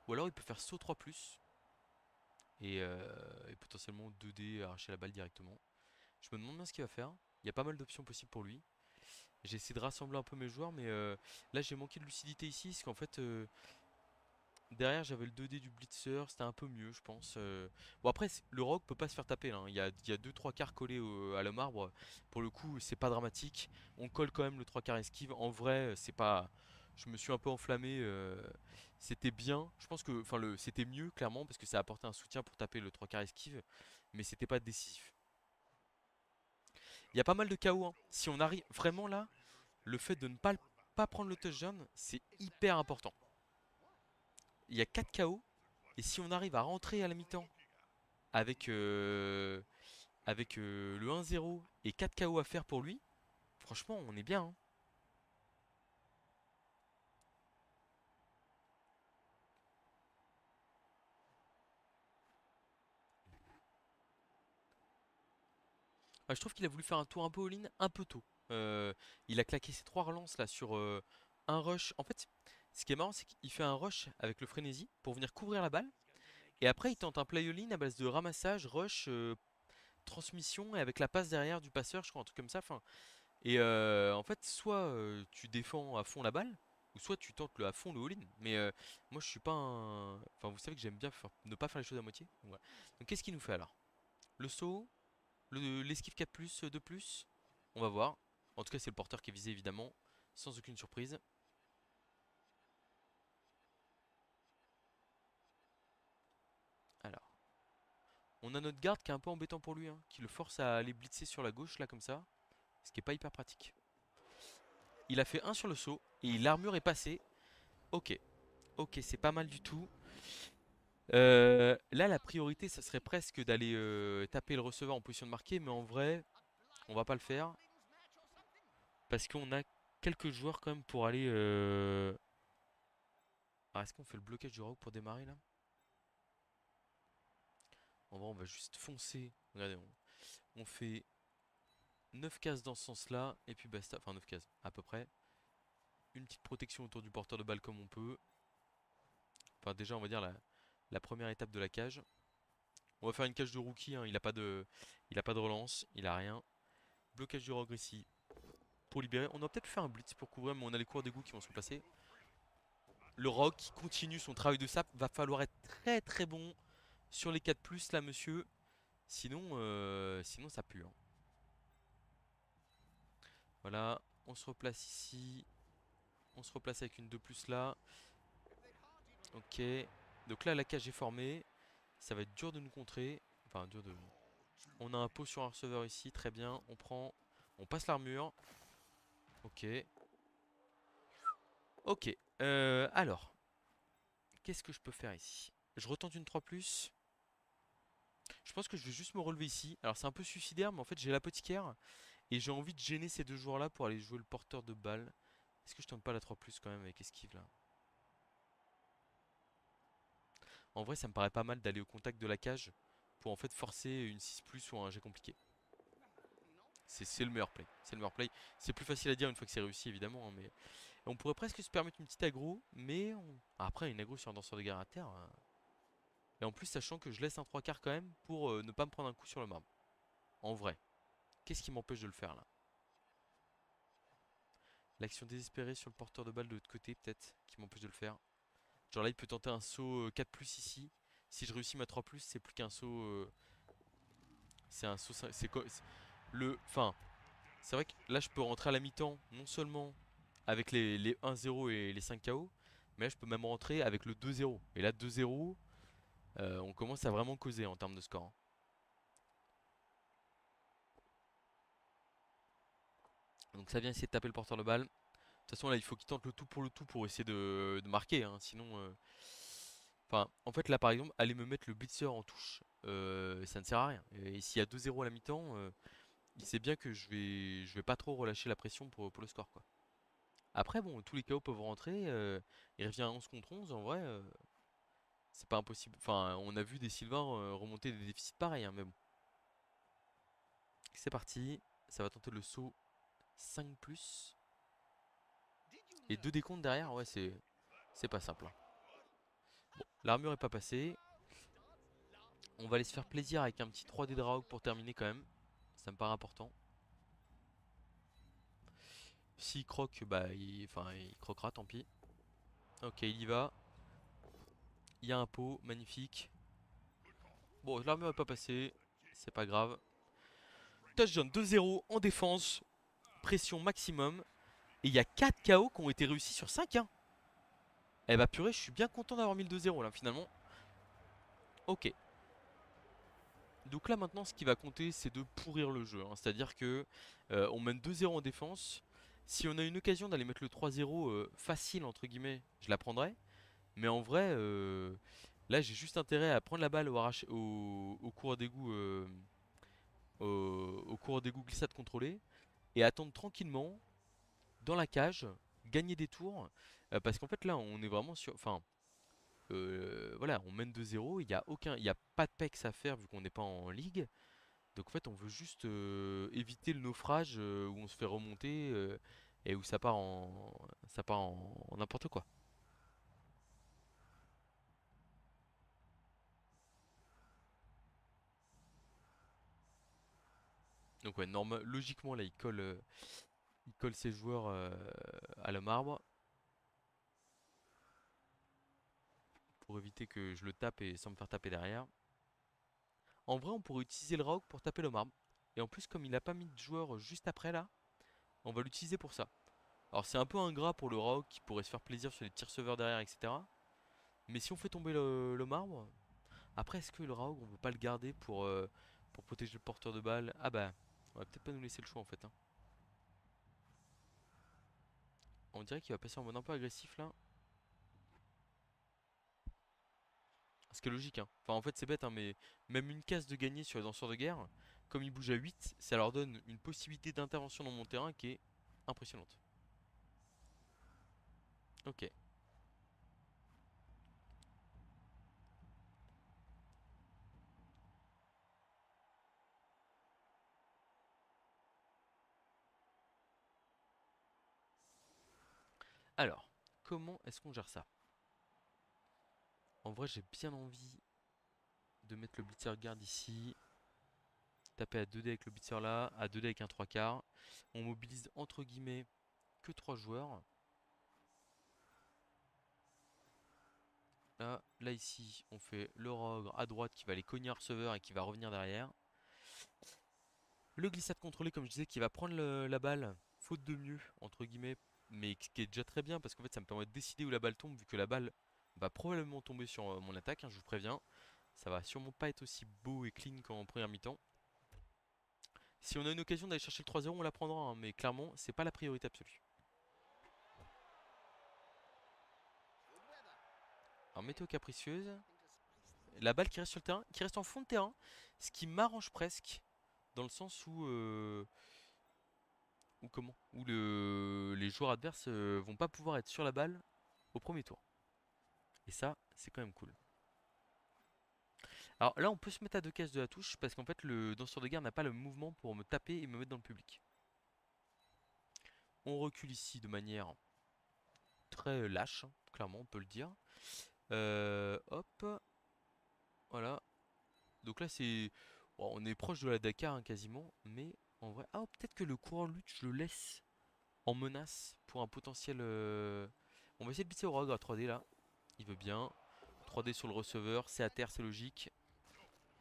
Ou alors il peut faire saut 3+, et potentiellement 2D arracher la balle directement. Je me demande bien ce qu'il va faire. Il y a pas mal d'options possibles pour lui. J'ai essayé de rassembler un peu mes joueurs, mais là j'ai manqué de lucidité ici, parce qu'en fait derrière j'avais le 2D du blitzer, c'était un peu mieux je pense. Bon après le rogue peut pas se faire taper là, hein. Il y a 2-3 quarts collés à le marbre. Pour le coup c'est pas dramatique. On colle quand même le 3 quarts esquive. En vrai c'est pas. Je me suis un peu enflammé. C'était bien. Je pense que. Enfin c'était mieux clairement parce que ça apportait un soutien pour taper le 3 quarts esquive. Mais c'était pas décisif. Il y a pas mal de KO, hein. Si on arrive vraiment là, le fait de ne pas prendre le touchdown, c'est hyper important. Il y a 4 KO. Et si on arrive à rentrer à la mi-temps avec, le 1-0 et 4 KO à faire pour lui, franchement, on est bien, hein. Ah, je trouve qu'il a voulu faire un tour un peu all-in un peu tôt. Il a claqué ses 3 relances là sur un rush. En fait, ce qui est marrant, c'est qu'il fait un rush avec le frénésie pour venir couvrir la balle. Et après, il tente un play all-in à base de ramassage, rush, transmission et avec la passe derrière du passeur, je crois, un truc comme ça. Enfin, et en fait, soit tu défends à fond la balle, ou soit tu tentes à fond le all-in. Mais moi, je suis pas un. Enfin, vous savez que j'aime bien ne pas faire les choses à moitié. Donc, voilà. Donc qu'est-ce qu'il nous fait alors? Le saut, l'esquive 4+, 2+. On va voir. En tout cas, c'est le porteur qui est visé évidemment, sans aucune surprise. Alors, On a notre garde qui est un peu embêtant pour lui, hein, qui le force à aller blitzer sur la gauche, là, comme ça. Ce qui est pas hyper pratique. Il a fait un sur le saut, et l'armure est passée. Ok, ok, c'est pas mal du tout. Là, la priorité, ça serait presque d'aller taper le receveur en position de marquer, mais en vrai, on va pas le faire. Parce qu'on a quelques joueurs quand même pour aller... Ah, est-ce qu'on fait le blocage du rogue pour démarrer, là? En vrai, on va juste foncer. Regardez, on fait 9 cases dans ce sens-là, et puis basta. Enfin, 9 cases, à peu près. Une petite protection autour du porteur de balle comme on peut. Enfin, déjà, on va dire la première étape de la cage. On va faire une cage de rookie, hein. Il a pas de relance, il a rien. Blocage du rogue ici pour libérer. On aurait peut-être pu faire un blitz pour couvrir, mais on a les cours d'égout qui vont se passer. Le rogue qui continue son travail de sap. Va falloir être très très bon sur les 4+, là, monsieur. Sinon, sinon ça pue, hein. Voilà, on se replace ici. On se replace avec une 2+ là. Ok. Donc là, la cage est formée. Ça va être dur de nous contrer. Enfin, dur de... On a un pot sur un receveur ici, très bien. On prend, on passe l'armure. Ok. Ok. Alors, qu'est-ce que je peux faire ici? Je retente une 3+. Je pense que je vais juste me relever ici. Alors c'est un peu suicidaire, mais en fait j'ai l'apothicaire. Et j'ai envie de gêner ces deux joueurs-là pour aller jouer le porteur de balle. Est-ce que je tente pas la 3+ quand même avec esquive là? En vrai, ça me paraît pas mal d'aller au contact de la cage pour en fait forcer une 6+ ou un jet compliqué. C'est le meilleur play. C'est le meilleur play. C'est plus facile à dire une fois que c'est réussi évidemment, hein, mais on pourrait presque se permettre une petite aggro, mais après une aggro sur un danseur de guerre à terre. Et en plus, sachant que je laisse un 3/4 quand même pour ne pas me prendre un coup sur le marbre. En vrai, qu'est-ce qui m'empêche de le faire là? L'action désespérée sur le porteur de balle de l'autre côté, peut-être, qui m'empêche de le faire. Genre là, il peut tenter un saut 4+ ici. Si je réussis ma 3+, c'est plus qu'un saut. C'est un saut. Le. Enfin, c'est vrai que là, je peux rentrer à la mi-temps, non seulement avec les 1-0 et les 5 KO, mais là, je peux même rentrer avec le 2-0. Et là, 2-0, on commence à vraiment causer en termes de score, hein. Donc ça vient essayer de taper le porteur de balle. De toute façon, là, il faut qu'il tente le tout pour essayer de marquer, hein. Sinon, enfin, en fait, là, par exemple, aller me mettre le blitzer en touche, ça ne sert à rien. Et s'il y a 2-0 à la mi-temps, il sait bien que je vais pas trop relâcher la pression pour le score, quoi. Après, bon, tous les KO peuvent rentrer. Il revient à 11 contre 11. En vrai, c'est pas impossible. Enfin, on a vu des Sylvains remonter des déficits pareils, hein, mais bon. C'est parti. Ça va tenter le saut 5+. Et deux décomptes derrière, ouais, c'est pas simple, hein. Bon, l'armure est pas passée. On va aller se faire plaisir avec un petit 3D Draug pour terminer quand même. Ça me paraît important. S'il croque, bah, enfin, il croquera, tant pis. Ok, il y va. Il y a un pot, magnifique. Bon, l'armure est pas passée. C'est pas grave. Touchdown 2-0 en défense. Pression maximum. Et il y a 4 KO qui ont été réussis sur 5, hein. Eh bah purée, je suis bien content d'avoir mis le 2-0 là finalement. Ok. Donc là maintenant ce qui va compter c'est de pourrir le jeu, hein. C'est-à-dire que on mène 2-0 en défense. Si on a une occasion d'aller mettre le 3-0 facile entre guillemets, je la prendrai. Mais en vrai, là j'ai juste intérêt à prendre la balle au cours d'égout au cours d'égout glissade contrôlée et attendre tranquillement dans la cage, gagner des tours. Parce qu'en fait là on est vraiment sur... Enfin, voilà, on mène 2-0, il y a pas de pex à faire vu qu'on n'est pas en ligue. Donc en fait, on veut juste éviter le naufrage où on se fait remonter et où ça part en n'importe quoi. Donc ouais, logiquement là, il colle ses joueurs à la marbre pour éviter que je le tape et sans me faire taper derrière. En vrai, on pourrait utiliser le rogue pour taper le marbre. Et en plus, comme il a pas mis de joueur juste après là, on va l'utiliser pour ça. Alors c'est un peu ingrat pour le rogue qui pourrait se faire plaisir sur les petits receveurs derrière, etc. Mais si on fait tomber le marbre... Après, est-ce que le Raog, on peut pas le garder pour protéger le porteur de balle? Ah bah, on va peut-être pas nous laisser le choix en fait, hein. On dirait qu'il va passer en mode un peu agressif là. Ce qui est logique, hein. Enfin, en fait, c'est bête, hein, mais même une case de gagner sur les danseurs de guerre, comme ils bougent à 8, ça leur donne une possibilité d'intervention dans mon terrain qui est impressionnante. Ok. Alors, comment est-ce qu'on gère ça? En vrai, j'ai bien envie de mettre le blitzer guard ici. Taper à 2D avec le blitzer là, à 2D avec un 3 quarts. On mobilise entre guillemets que 3 joueurs. Là ici, on fait le Rogue à droite qui va aller cogner un receveur et qui va revenir derrière. Le glissade contrôlé, comme je disais, qui va prendre la balle, faute de mieux, entre guillemets, mais qui est déjà très bien parce qu'en fait ça me permet de décider où la balle tombe, vu que la balle va probablement tomber sur mon attaque, hein, je vous préviens. Ça va sûrement pas être aussi beau et clean qu'en première mi-temps. Si on a une occasion d'aller chercher le 3-0, on la prendra, hein, mais clairement, c'est pas la priorité absolue. Alors météo capricieuse, la balle qui reste sur le terrain, qui reste en fond de terrain, ce qui m'arrange presque, dans le sens où comment? Où les joueurs adverses vont pas pouvoir être sur la balle au premier tour. Et ça, c'est quand même cool. Alors là, on peut se mettre à deux cases de la touche parce qu'en fait, le danseur de guerre n'a pas le mouvement pour me taper et me mettre dans le public. On recule ici de manière très lâche, hein, clairement, on peut le dire. Hop, voilà. Donc là, c'est. Bon, on est proche de la Dakar hein, quasiment, mais en vrai. Ah, peut-être que le coureur lutte, je le laisse en menace pour un potentiel. On va essayer de blitzer au Rogue à 3D là. Il veut bien. 3D sur le receveur, c'est à terre, c'est logique.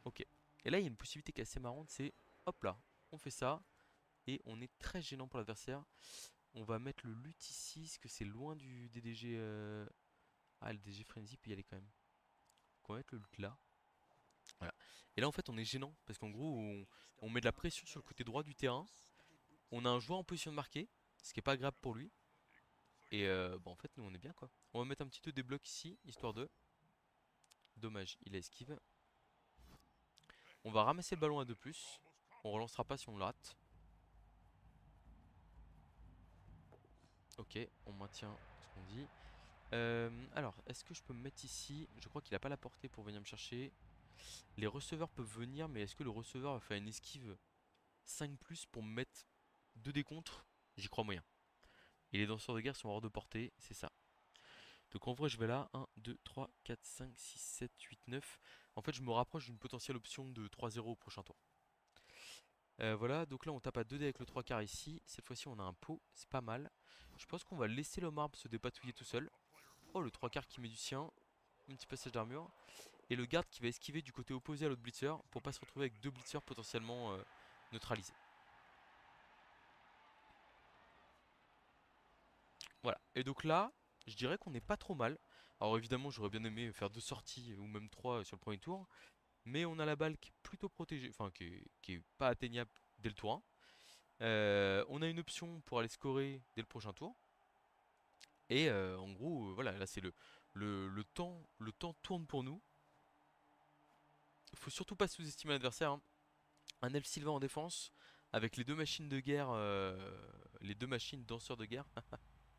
Ok. Et là, il y a une possibilité qui est assez marrante, c'est hop là, on fait ça et on est très gênant pour l'adversaire. On va mettre le lutte ici, parce que c'est loin du DDG. Ah, le DDG Frenzy peut y aller quand même. Donc on va mettre le lutte là. Voilà. Et là, en fait, on est gênant parce qu'en gros, on met de la pression sur le côté droit du terrain. On a un joueur en position de marquer, ce qui est pas agréable pour lui. Et bah, en fait, nous, on est bien quoi. On va mettre un petit peu des blocs ici, histoire de. Dommage, il a esquive. On va ramasser le ballon à 2 plus. On relancera pas si on le rate. Ok, on maintient ce qu'on dit. Alors, est-ce que je peux me mettre ici? Je crois qu'il a pas la portée pour venir me chercher. Les receveurs peuvent venir, mais est-ce que le receveur va faire une esquive 5 plus pour me mettre 2 décontres? J'y crois moyen. Et les danseurs de guerre sont hors de portée, c'est ça. Donc en vrai, je vais là. 1, 2, 3, 4, 5, 6, 7, 8, 9. En fait, je me rapproche d'une potentielle option de 3-0 au prochain tour. Voilà, donc là on tape à 2D avec le 3 quarts ici. Cette fois-ci on a un pot, c'est pas mal. Je pense qu'on va laisser le marbre se dépatouiller tout seul. Oh, le 3 quarts qui met du sien. Un petit passage d'armure. Et le garde qui va esquiver du côté opposé à l'autre blitzer pour pas se retrouver avec deux blitzers potentiellement neutralisés. Voilà. Et donc là, je dirais qu'on n'est pas trop mal. Alors évidemment, j'aurais bien aimé faire deux sorties ou même trois sur le premier tour. Mais on a la balle qui est plutôt protégée, enfin qui est pas atteignable dès le tour 1. On a une option pour aller scorer dès le prochain tour. Et en gros, voilà, là c'est le temps tourne pour nous. Il faut surtout pas sous-estimer l'adversaire, hein. Un elfe sylvain en défense, avec les deux machines de guerre, les deux machines danseurs de guerre.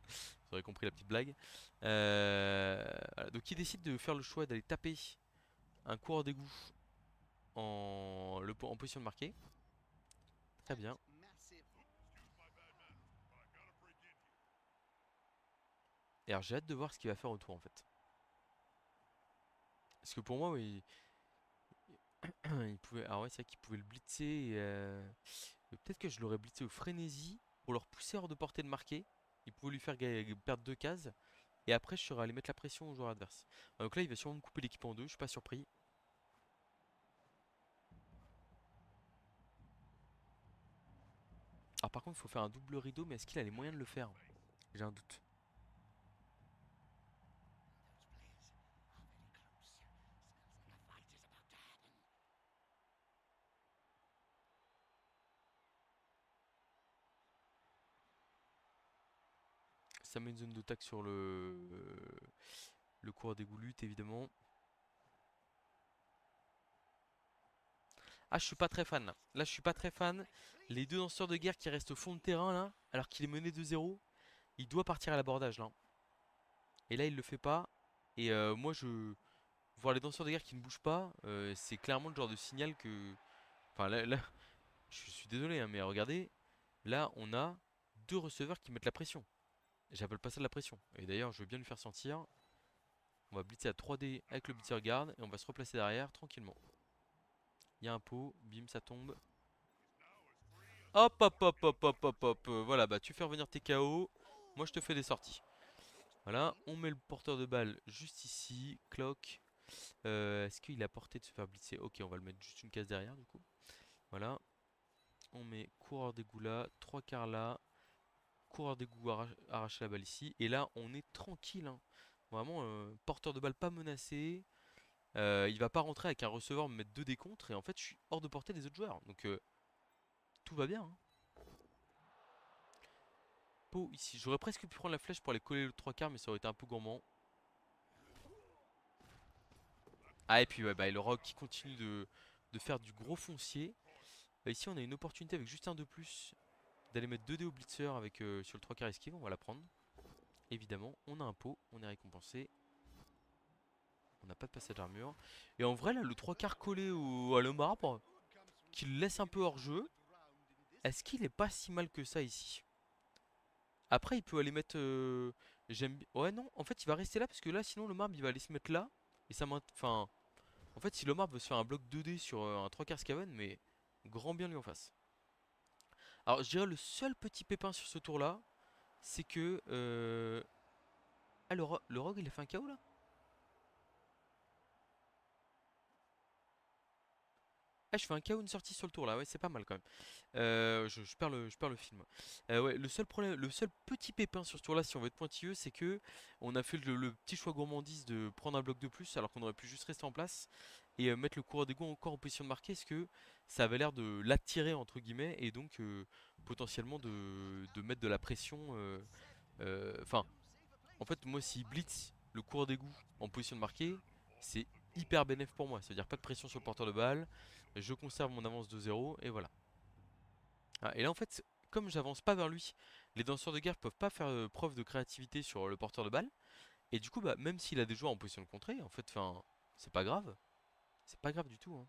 Vous aurez compris la petite blague. Voilà, donc il décide de faire le choix d'aller taper un coureur d'égout en position de marquer. Très bien. Et alors j'ai hâte de voir ce qu'il va faire autour en fait. Parce que pour moi, oui, il pouvait. Alors ouais, c'est vrai qu'il pouvait le blitzer. Peut-être que je l'aurais blitzé au frénésie pour le repousser hors de portée de marquer. Il pouvait lui faire perdre deux cases. Et après, je serais allé mettre la pression au joueur adverse. Donc là, il va sûrement me couper l'équipe en deux. Je suis pas surpris. Alors par contre, il faut faire un double rideau. Mais est-ce qu'il a les moyens de le faire? J'ai un doute. Ça met une zone d'attaque sur le coureur des lutte évidemment. Ah, je suis pas très fan là. Là, je suis pas très fan. Les deux lanceurs de guerre qui restent au fond de terrain là, alors qu'il est mené 2-0, il doit partir à l'abordage là. Et là, il le fait pas. Et moi, voir les danseurs de guerre qui ne bougent pas, c'est clairement le genre de signal que. Enfin, là, je suis désolé, hein, mais regardez, là, on a deux receveurs qui mettent la pression. J'appelle pas ça de la pression. Et d'ailleurs, je veux bien lui faire sentir. On va blitzer à 3D avec le blitzer guard et on va se replacer derrière tranquillement. Il y a un pot, bim, ça tombe. Hop, hop, hop, hop, hop, hop, hop. Voilà, bah tu fais revenir tes KO. Moi, je te fais des sorties. Voilà, on met le porteur de balle juste ici. Clock. Est-ce qu'il a porté de se faire blitzer? Ok, on va le mettre juste une case derrière du coup. Voilà. On met coureur d'égout là, 3 quarts là. Coureur d'égout arrache la balle ici. Et là, on est tranquille, hein. Vraiment, porteur de balle pas menacé. Il va pas rentrer avec un receveur me mettre deux décontres. Et en fait, je suis hors de portée des autres joueurs. Donc, tout va bien, hein. Pot ici. J'aurais presque pu prendre la flèche pour aller coller le 3 quarts, mais ça aurait été un peu gourmand. Ah, et puis, ouais, bah, le rogue qui continue de faire du gros foncier. Ici, on a une opportunité avec juste un de plus d'aller mettre 2 dés au blitzer avec, sur le 3 quarts esquive. On va la prendre. Évidemment, on a un pot, on est récompensé. On n'a pas de passage d'armure. Et en vrai, là, le 3 quarts collé à le marbre, qui le laisse un peu hors jeu, est-ce qu'il est pas si mal que ça ici? Après, il peut aller mettre. Ouais, non, en fait, il va rester là parce que là, sinon, le marbre, il va aller se mettre là. Et ça m'int. Enfin, en fait, si le marbre veut se faire un bloc 2D sur un 3 quarts scaven, mais grand bien lui en face. Alors, je dirais le seul petit pépin sur ce tour-là, c'est que. Ah, le rogue, il a fait un KO là? Ah, je fais un KO, une sortie sur le tour là, ouais, c'est pas mal quand même. Je perds le film. Ouais, le seul problème, le seul petit pépin sur ce tour là, si on veut être pointilleux, c'est que on a fait le petit choix gourmandise de prendre un bloc de plus, alors qu'on aurait pu juste rester en place et mettre le coureur d'égout encore en position de marquer, parce que ça avait l'air de l'attirer entre guillemets, et donc potentiellement de mettre de la pression. Enfin, en fait, moi, s'il blitz le coureur d'égout en position de marquer, c'est hyper bénéf pour moi. Ça veut dire pas de pression sur le porteur de balle, je conserve mon avance de 0 et voilà. Ah, et là, en fait, comme j'avance pas vers lui, les danseurs de guerre peuvent pas faire preuve de créativité sur le porteur de balle. Et du coup, bah, même s'il a des joueurs en position de contrer, en fait, enfin, c'est pas grave. C'est pas grave du tout, hein.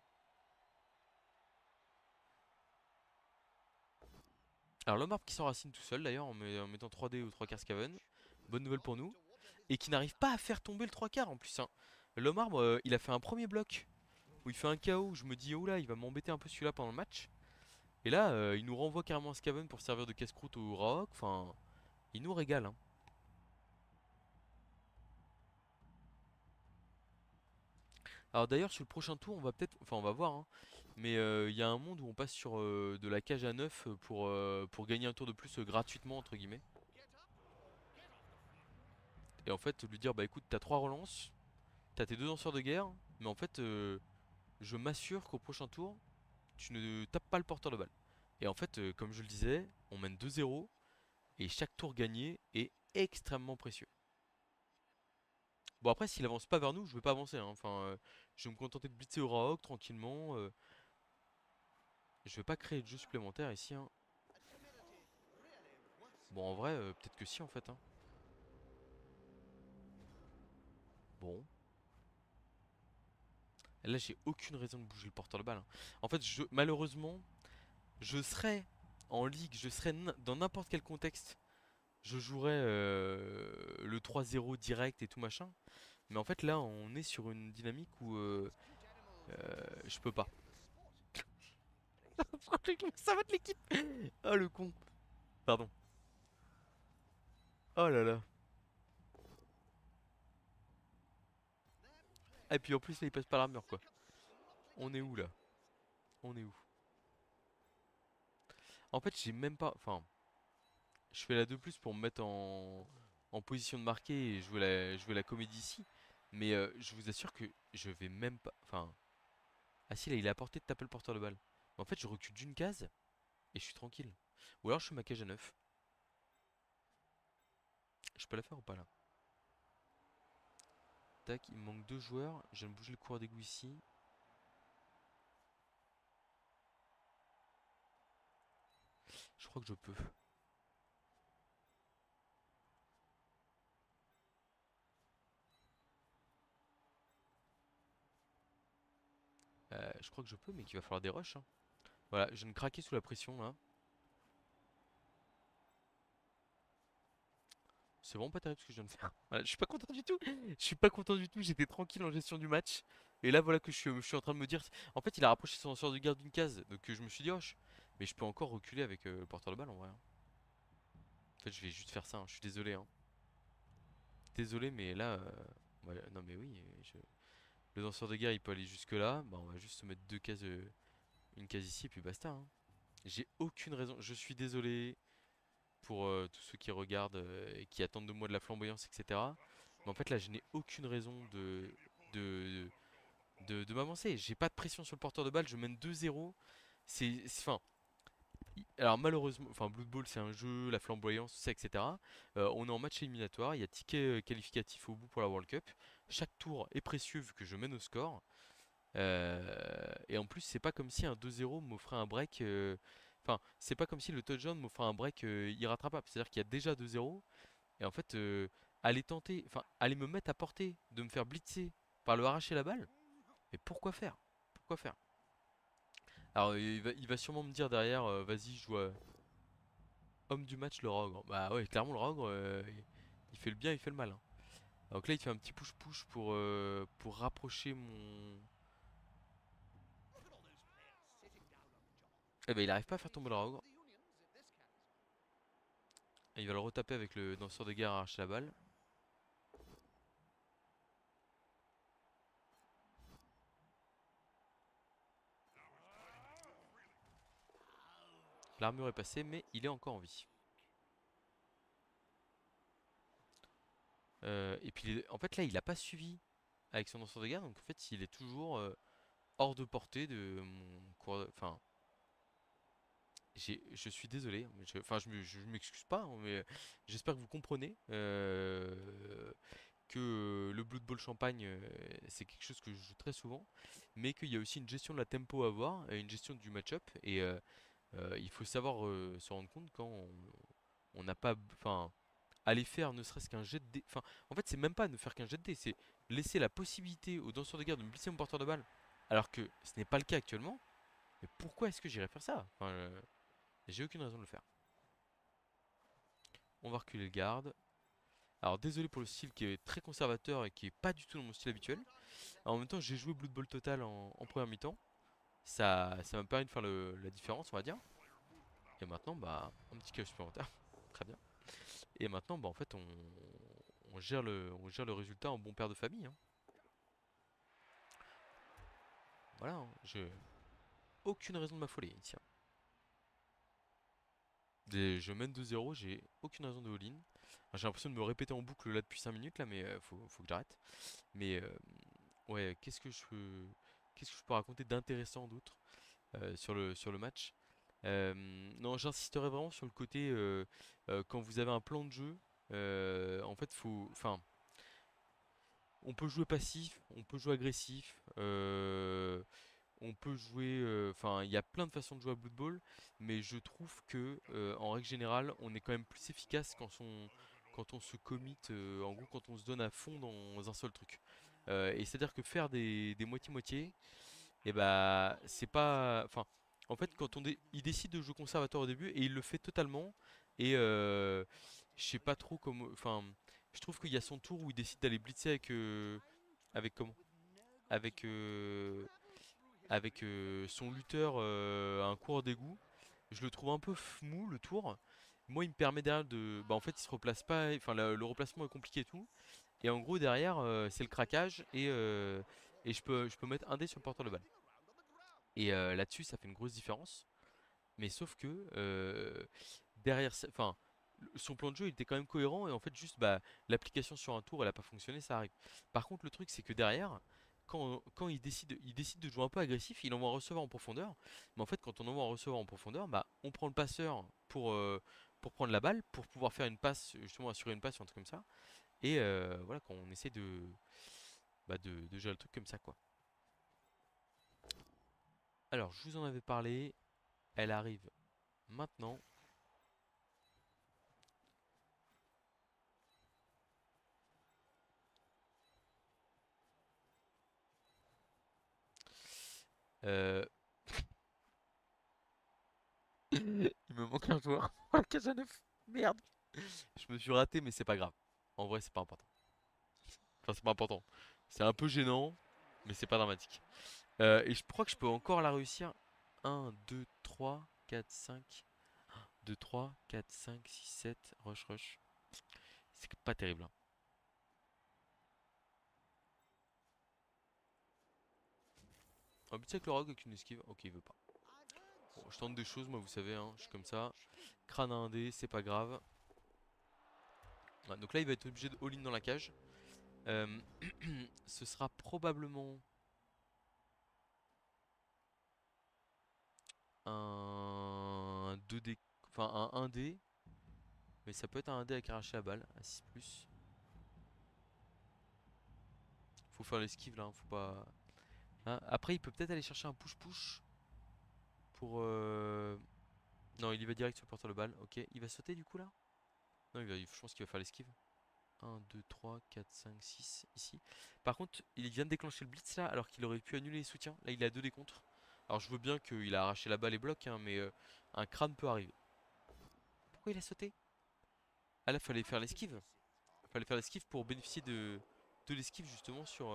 Alors, l'homme arbre qui s'enracine tout seul d'ailleurs en mettant 3D ou 3 quarts Scaven. Bonne nouvelle pour nous. Et qui n'arrive pas à faire tomber le 3 quarts en plus, hein. L'homme arbre, il a fait un premier bloc où il fait un KO. Je me dis, oh là, il va m'embêter un peu celui-là pendant le match. Et là, il nous renvoie carrément un Scaven pour servir de casse-croûte au Rock. Enfin, il nous régale, hein. Alors d'ailleurs, sur le prochain tour, on va peut-être. Enfin, on va voir, hein. Mais il y a un monde où on passe sur de la cage à 9 pour gagner un tour de plus gratuitement, entre guillemets. Et en fait, lui dire, bah écoute, t'as 3 relances, t'as tes deux danseurs de guerre, mais en fait, je m'assure qu'au prochain tour, tu ne tapes pas le porteur de balle. Et en fait, comme je le disais, on mène 2-0 et chaque tour gagné est extrêmement précieux. Bon, après, s'il avance pas vers nous, je vais pas avancer, hein. Enfin, je vais me contenter de blitzer au Raok tranquillement. Je vais pas créer de jeu supplémentaire ici, hein. Bon, en vrai, peut-être que si, en fait, hein. Bon. Là, j'ai aucune raison de bouger le porteur de balle, hein. En fait, malheureusement, je serais en ligue, je serais dans n'importe quel contexte. Je jouerais le 3-0 direct et tout machin. Mais en fait, là, on est sur une dynamique où je peux pas. Ça va de l'équipe. Oh, le con. Pardon. Oh là là. Ah, et puis en plus, là, il passe par l'armure, quoi. On est où, là? On est où? En fait, j'ai même pas. Enfin, je fais la 2 plus pour me mettre en position de marquer et jouer la comédie ici. Mais je vous assure que je vais même pas. Enfin. Ah si, là, il est à portée de taper le porteur de balle. En fait, je recule d'une case et je suis tranquille. Ou alors, je fais ma cage à 9. Je peux la faire ou pas là? Tac, il me manque 2 joueurs. Je viens de bouger le coureur d'égout ici. Je crois que je peux. Je crois que je peux, mais qu'il va falloir des rushs, hein. Voilà, je viens de craquer sous la pression là. C'est vraiment pas terrible ce que je viens de faire. Voilà, je suis pas content du tout. Je suis pas content du tout. J'étais tranquille en gestion du match. Et là, voilà que je suis en train de me dire. En fait, il a rapproché son lanceur de garde d'une case. Donc, je me suis dit, oh, mais je peux encore reculer avec le porteur de balle en vrai, hein. En fait, je vais juste faire ça, hein. Je suis désolé, hein. Désolé, mais là. Ouais, non, mais oui. Le lanceur de guerre, il peut aller jusque là. Bah, on va juste se mettre deux cases. Une case ici, et puis basta, hein. J'ai aucune raison. Je suis désolé pour tous ceux qui regardent et qui attendent de moi de la flamboyance, etc. Mais en fait là je n'ai aucune raison de, de m'avancer. J'ai pas de pression sur le porteur de balle, je mène 2-0. Enfin, alors malheureusement, enfin Blood Bowl c'est un jeu, la flamboyance, tout ça, etc. On est en match éliminatoire, il y a ticket qualificatif au bout pour la World Cup. Chaque tour est précieux vu que je mène au score. Et en plus, c'est pas comme si un 2-0 m'offrait un break. Enfin, c'est pas comme si le touchdown m'offrait un break irrattrapable. C'est-à-dire qu'il y a déjà 2-0. Et en fait, aller tenter, enfin, aller me mettre à portée de me faire blitzer par le arracher la balle. Mais pourquoi faire? Pourquoi faire? Alors, il va sûrement me dire derrière, vas-y, je joue homme du match, le Rogre. Bah ouais, clairement, le Rogre, il fait le bien, il fait le mal, hein. Donc là, il fait un petit push-push pour rapprocher mon. Eh ben, il arrive pas à faire tomber le Rogre. Et il va le retaper avec le danseur de guerre à arracher la balle. L'armure est passée, mais il est encore en vie. Et puis, en fait, là, il a pas suivi avec son danseur de guerre. Donc, en fait, il est toujours hors de portée de mon cours. Enfin, je suis désolé. Enfin, je m'excuse pas, hein, mais j'espère que vous comprenez que le Blood Bowl Champagne, c'est quelque chose que je joue très souvent. Mais qu'il y a aussi une gestion de la tempo à avoir, et une gestion du match-up. Et il faut savoir se rendre compte quand on n'a pas. Enfin, aller faire ne serait-ce qu'un jet de dé. Enfin, en fait, c'est même pas ne faire qu'un jet de dé, c'est laisser la possibilité aux danseurs de guerre de me blesser mon porteur de balle. Alors que ce n'est pas le cas actuellement. Mais pourquoi est-ce que j'irais faire ça? Enfin, j'ai aucune raison de le faire. On va reculer le garde. Alors, désolé pour le style qui est très conservateur et qui est pas du tout dans mon style habituel. En même temps, j'ai joué Blood Bowl Total en première mi-temps. Ça m'a permis de faire la différence, on va dire. Et maintenant, bah, un petit chaos supplémentaire. Très bien. Et maintenant, bah, en fait, on gère le résultat en bon père de famille, hein. Voilà, hein. Aucune raison de m'affoler ici, hein. Je mène 2-0, j'ai aucune raison de all-in. J'ai l'impression de me répéter en boucle là depuis 5 minutes là, mais faut que j'arrête. Mais ouais, qu'est-ce que je peux raconter d'intéressant d'autre sur le match? Non, j'insisterai vraiment sur le côté quand vous avez un plan de jeu, en fait, enfin, on peut jouer passif, on peut jouer agressif, on peut jouer. Enfin, il y a plein de façons de jouer à Blood Bowl, mais je trouve que, en règle générale, on est quand même plus efficace quand on se commit, en gros, quand on se donne à fond dans un seul truc. Et c'est-à-dire que faire des moitié-moitié, et bah, c'est pas. Enfin, en fait, il décide de jouer conservateur au début et il le fait totalement. Et je sais pas trop comment. Enfin, je trouve qu'il y a son tour où il décide d'aller blitzer avec comment? Avec son lutteur à un coureur d'égout. Je le trouve un peu mou le tour. Moi, il me permet derrière de. Bah, en fait, il se replace pas. Enfin, le replacement est compliqué et tout. Et en gros, derrière, c'est le craquage et je peux mettre un dé sur le porteur de balle. Et là-dessus, ça fait une grosse différence. Mais sauf que derrière, enfin, son plan de jeu il était quand même cohérent et en fait juste bah, l'application sur un tour elle a pas fonctionné, ça arrive. Par contre, le truc c'est que derrière, quand il décide de jouer un peu agressif, il envoie un receveur en profondeur. Mais en fait, quand on envoie un receveur en profondeur, bah, on prend le passeur pour prendre la balle, pour pouvoir faire une passe, justement assurer une passe ou un truc comme ça. Et voilà, quand on essaie de gérer le truc comme ça, quoi. Alors, je vous en avais parlé, elle arrive maintenant. Euh, Il me manque un joueur pour la cage à 9. Merde. Je me suis raté, mais c'est pas grave. En vrai, c'est pas important. Enfin, c'est pas important. C'est un peu gênant, mais c'est pas dramatique. Et je crois que je peux encore la réussir. 1, 2, 3, 4, 5. 2, 3, 4, 5, 6, 7. Rush, rush. C'est pas terrible, hein. Un but avec le rogue avec une esquive. Ok, il veut pas. Bon, je tente des choses, moi, vous savez, hein, je suis comme ça. Crâne à 1 dé, c'est pas grave. Ouais, donc là, il va être obligé de all-in dans la cage. Euh, Ce sera probablement un 2D, enfin un 1D. Mais ça peut être un 1D avec arraché à balle, à 6+. Faut faire l'esquive là, hein, faut pas. Hein, après, il peut peut-être aller chercher un push-push pour. Non, il y va direct sur le porteur de balle. Ok, il va sauter du coup là? Non, je pense qu'il va faire l'esquive. 1, 2, 3, 4, 5, 6 ici. Par contre, il vient de déclencher le blitz là alors qu'il aurait pu annuler les soutiens. Là, il a 2 décontres. Alors, je veux bien qu'il a arraché la balle et bloque, hein, mais un crâne peut arriver. Pourquoi il a sauté? Ah là, fallait faire l'esquive. Fallait faire l'esquive pour bénéficier de l'esquive justement sur.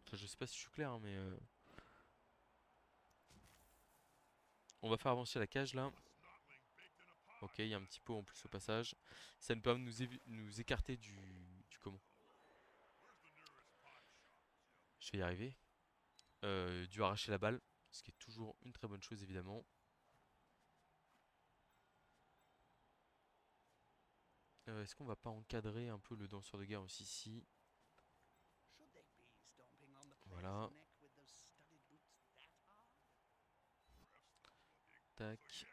Enfin, je sais pas si je suis clair, hein, mais on va faire avancer la cage là. Ok, il y a un petit pot en plus au passage. Ça nous permet de nous écarter du comment? Je vais y arriver. Du arracher la balle, ce qui est toujours une très bonne chose évidemment. Est-ce qu'on va pas encadrer un peu le danseur de guerre aussi ici? Voilà. Tac.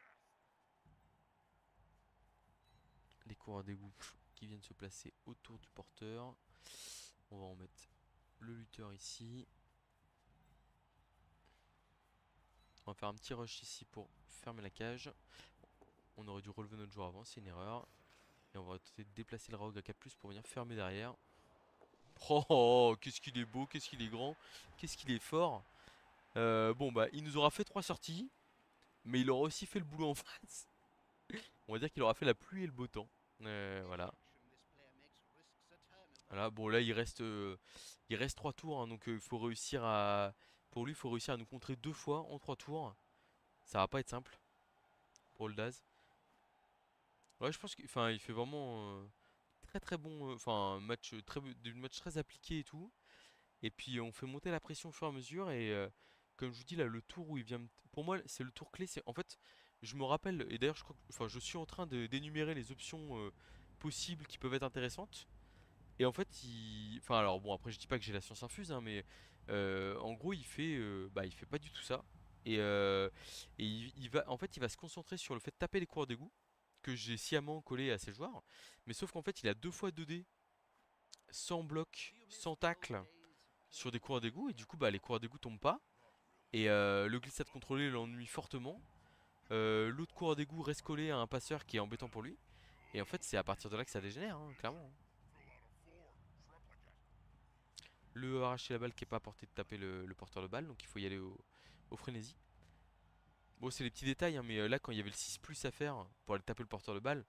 Les coureurs d'égout qui viennent se placer autour du porteur. On va en mettre le lutteur ici. On va faire un petit rush ici pour fermer la cage. On aurait dû relever notre joueur avant, c'est une erreur. Et on va tenter de déplacer le rogue à 4+ pour venir fermer derrière. Oh, oh, qu'est-ce qu'il est beau, qu'est-ce qu'il est grand, qu'est-ce qu'il est fort. Bon bah il nous aura fait 3 sorties, mais il aura aussi fait le boulot en face. On va dire qu'il aura fait la pluie et le beau temps. Voilà. Voilà, bon là il reste 3 tours, hein, donc il faut réussir à. Pour lui, il faut réussir à nous contrer 2 fois en 3 tours. Ça va pas être simple pour le Daz. Ouais, je pense qu'il il fait vraiment très très bon. Enfin, match très appliqué et tout. Et puis on fait monter la pression au fur et à mesure. Et comme je vous dis là, le tour où il vient. Pour moi, c'est le tour clé. C'est en fait, je me rappelle. Et d'ailleurs, je crois enfin, je suis en train d'énumérer les options possibles qui peuvent être intéressantes. Et en fait, enfin alors bon, après je dis pas que j'ai la science infuse, hein, mais en gros, il fait pas du tout ça. Et en fait, il va se concentrer sur le fait de taper les coureurs d'égout que j'ai sciemment collé à ses joueurs. Mais sauf qu'en fait, il a 2 fois 2D, sans bloc, sans tacle sur des coureurs d'égout. Et du coup, bah, les coureurs d'égout tombent pas. Et le glissade contrôlé l'ennuie fortement. L'autre coureur d'égout reste collé à un passeur qui est embêtant pour lui. Et en fait, c'est à partir de là que ça dégénère, hein, clairement. Le arracher la balle qui est pas à portée de taper le porteur de balle, donc il faut y aller au frénésie. Bon, c'est les petits détails, hein, mais là, quand il y avait le 6+ à faire pour aller taper le porteur de balle,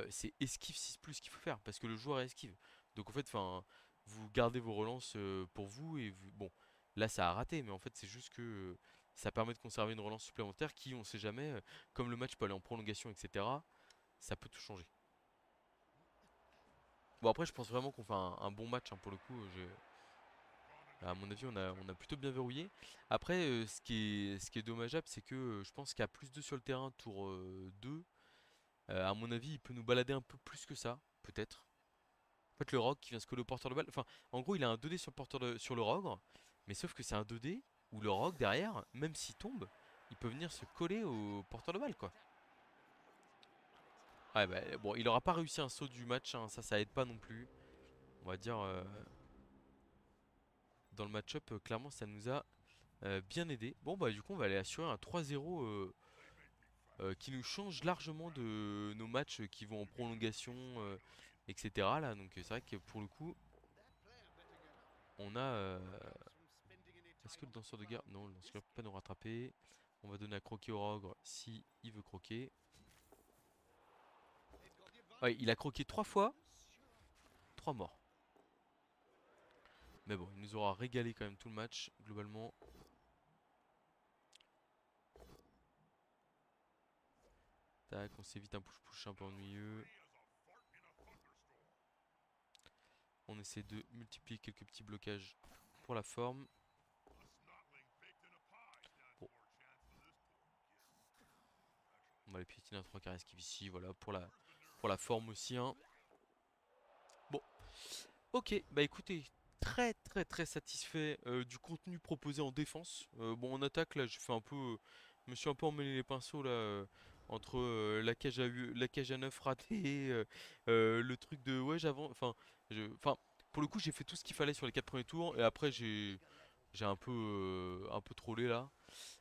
c'est esquive 6+ qu'il faut faire parce que le joueur est esquive. Donc en fait, enfin, vous gardez vos relances pour vous et bon, là ça a raté, mais en fait, c'est juste que ça permet de conserver une relance supplémentaire qui, on sait jamais, comme le match peut aller en prolongation, etc., ça peut tout changer. Bon, après, je pense vraiment qu'on fait un bon match, hein, pour le coup. À mon avis, on a plutôt bien verrouillé. Après, ce qui est dommageable, c'est que je pense qu'à +2 sur le terrain, tour 2, à mon avis, il peut nous balader un peu plus que ça, peut-être. En fait, le rogue qui vient se coller au porteur de balle. Enfin, en gros, il a un 2D sur sur le rogue, mais sauf que c'est un 2D où le rogue derrière, même s'il tombe, il peut venir se coller au porteur de balle, quoi. Ouais, bah, bon, il aura pas réussi un saut du match, hein, ça aide pas non plus. On va dire, dans le match-up, clairement, ça nous a bien aidé. Bon, bah, du coup, on va aller assurer un 3-0 qui nous change largement de nos matchs qui vont en prolongation, etc. Là, donc c'est vrai que pour le coup, on a. Est-ce que le danseur de guerre. Non, le danseur de guerre peut pas nous rattraper. On va donner à croquer au Rogre si il veut croquer. Ouais, il a croqué 3 fois, 3 morts. Mais bon, il nous aura régalé quand même tout le match, globalement. Tac, on s'évite un push-push un peu ennuyeux. On essaie de multiplier quelques petits blocages pour la forme. Bon. On va les piétiner à 3 carrés esquive ici, voilà, pour la forme aussi. Hein. Bon, ok, bah écoutez, très très très satisfait du contenu proposé en défense. Bon, en attaque, là, je me suis un peu emmêlé les pinceaux, là, entre la cage à 9 ratée, le truc de, ouais, j'avance, enfin, pour le coup, j'ai fait tout ce qu'il fallait sur les 4 premiers tours, et après, j'ai un peu trollé, là.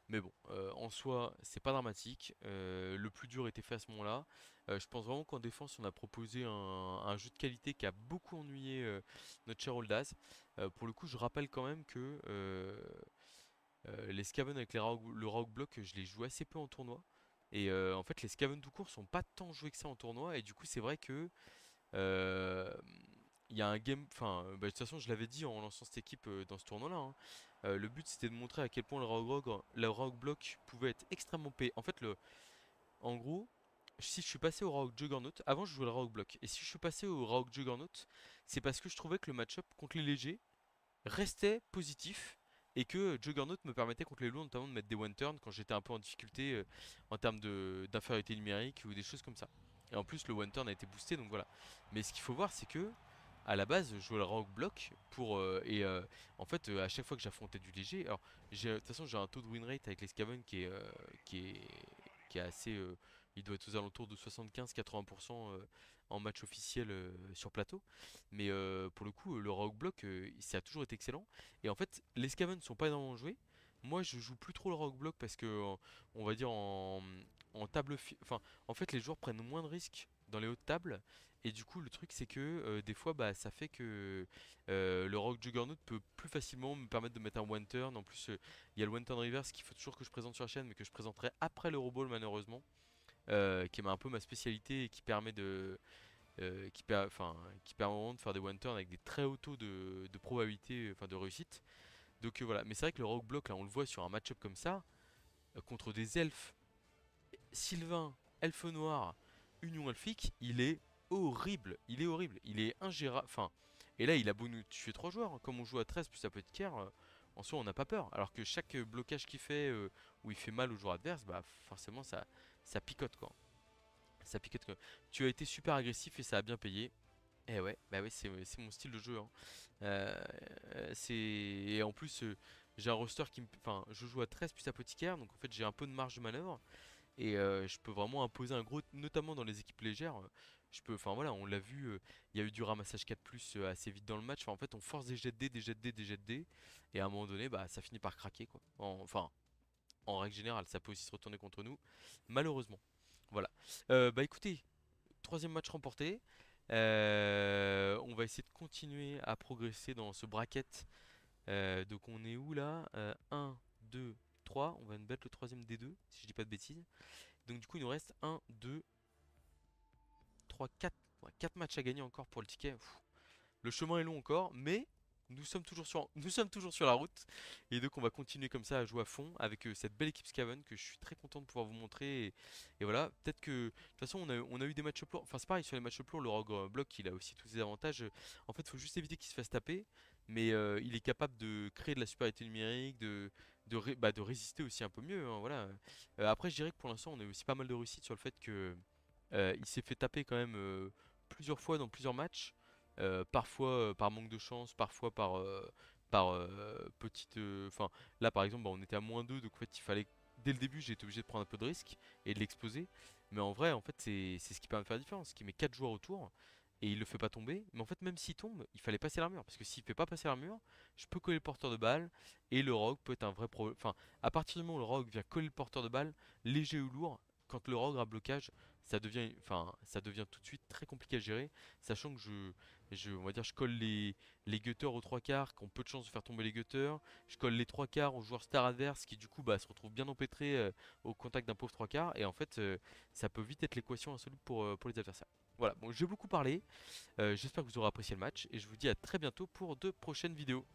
Mais bon, en soi, c'est pas dramatique. Le plus dur était fait à ce moment-là. Je pense vraiment qu'en défense, on a proposé un jeu de qualité qui a beaucoup ennuyé notre cher Oldaz. Pour le coup, je rappelle quand même que les Skaven avec le Rogue Block, je les joue assez peu en tournoi. Et en fait, les Skaven tout court sont pas tant joués que ça en tournoi. Et du coup, c'est vrai que euh, il y a un game, de toute façon, je l'avais dit en lançant cette équipe dans ce tournoi-là. Hein. Le but c'était de montrer à quel point le Rogue Block pouvait être extrêmement payé. En fait, en gros, si je suis passé au Rogue Juggernaut, avant je jouais le Rogue Block, et si je suis passé au Rogue Juggernaut, c'est parce que je trouvais que le match-up contre les légers restait positif et que Juggernaut me permettait contre les lourds notamment de mettre des one turn quand j'étais un peu en difficulté en termes d'infériorité numérique ou des choses comme ça. Et en plus le one turn a été boosté donc voilà. Mais ce qu'il faut voir c'est que à la base je jouais le rogue block pour en fait à chaque fois que j'affrontais du léger, alors de toute façon j'ai un taux de win rate avec les Skaven qui est qui est assez il doit être aux alentours de 75-80% en match officiel sur plateau. Mais pour le coup, le rogue block, ça a toujours été excellent. Et en fait, les Skaven ne sont pas énormément joués. Moi, je joue plus trop le rogue block parce que, on va dire en table, enfin, en fait, les joueurs prennent moins de risques dans les hautes tables. Et du coup, le truc, c'est que des fois, bah, ça fait que le rogue juggernaut peut plus facilement me permettre de mettre un one turn. En plus, il y a le one turn reverse qu'il faut toujours que je présente sur la chaîne, mais que je présenterai après le robot malheureusement, qui est un peu ma spécialité et qui permet qui permet vraiment de faire des one turn avec des très hauts taux de probabilité, enfin de réussite. Donc voilà, mais c'est vrai que le rogue block là, on le voit sur un match-up comme ça, contre des elfes, Sylvain, elfe noir, Union elfique, il est horrible, il est ingérable. Enfin, et là il a beau nous tuer 3 joueurs, hein. Comme on joue à 13 plus sa petite care, en soi on n'a pas peur. Alors que chaque blocage qu'il fait, où il fait mal aux joueurs adverses, bah forcément ça picote quoi. Ça piquette que tu as été super agressif et ça a bien payé. Eh ouais, bah ouais, c'est mon style de jeu. Hein. Et en plus, j'ai un roster enfin, je joue à 13 plus apothicaire, donc en fait j'ai un peu de marge de manœuvre et je peux vraiment imposer un gros, notamment dans les équipes légères. Je peux, enfin voilà, on l'a vu, il y a eu du ramassage 4 plus assez vite dans le match. Enfin, en fait, on force des jets de dés, des jets de dés, des jets de dés, et à un moment donné, bah ça finit par craquer quoi. Enfin, en règle générale, ça peut aussi se retourner contre nous, malheureusement. Voilà. Bah écoutez, troisième match remporté. On va essayer de continuer à progresser dans ce bracket. Donc on est où là 1, 2, 3. On va nous battre le troisième des deux, si je dis pas de bêtises. Donc du coup il nous reste 1, 2, 3, 4. Ouais, 4 matchs à gagner encore pour le ticket. Le chemin est long encore, mais nous sommes toujours sur la route. Et donc on va continuer comme ça à jouer à fond avec cette belle équipe Skaven que je suis très content de pouvoir vous montrer. Et voilà, peut-être que de toute façon on a eu des matchs lourds. Enfin c'est pareil sur les matchs lourds, le Rogue Block il a aussi tous ses avantages. En fait il faut juste éviter qu'il se fasse taper. Mais il est capable de créer de la supériorité numérique, de résister aussi un peu mieux. Hein, voilà. Après je dirais que pour l'instant on a eu aussi pas mal de réussite sur le fait que il s'est fait taper quand même plusieurs fois dans plusieurs matchs. Parfois par manque de chance, parfois par petite. Enfin, là par exemple, bah, on était à -2, donc en fait il fallait dès le début j'ai été obligé de prendre un peu de risque et de l'exploser. Mais en vrai, en fait, c'est ce qui peut me faire la différence. Qui met 4 joueurs autour et il le fait pas tomber. Mais en fait, même s'il tombe, il fallait passer l'armure. Parce que s'il fait pas passer l'armure, je peux coller le porteur de balle et le rogue peut être un vrai problème. Enfin, à partir du moment où le rogue vient coller le porteur de balle, léger ou lourd, quand le rogue a blocage, ça devient tout de suite très compliqué à gérer. Sachant que on va dire, je colle les gutters aux trois quarts, qui ont peu de chances de faire tomber les gutters. Je colle les trois quarts aux joueurs star adverses qui du coup se retrouvent bien empêtrés au contact d'un pauvre trois quarts. Et en fait, ça peut vite être l'équation insoluble pour les adversaires. Voilà, bon, j'ai beaucoup parlé. J'espère que vous aurez apprécié le match et je vous dis à très bientôt pour de prochaines vidéos.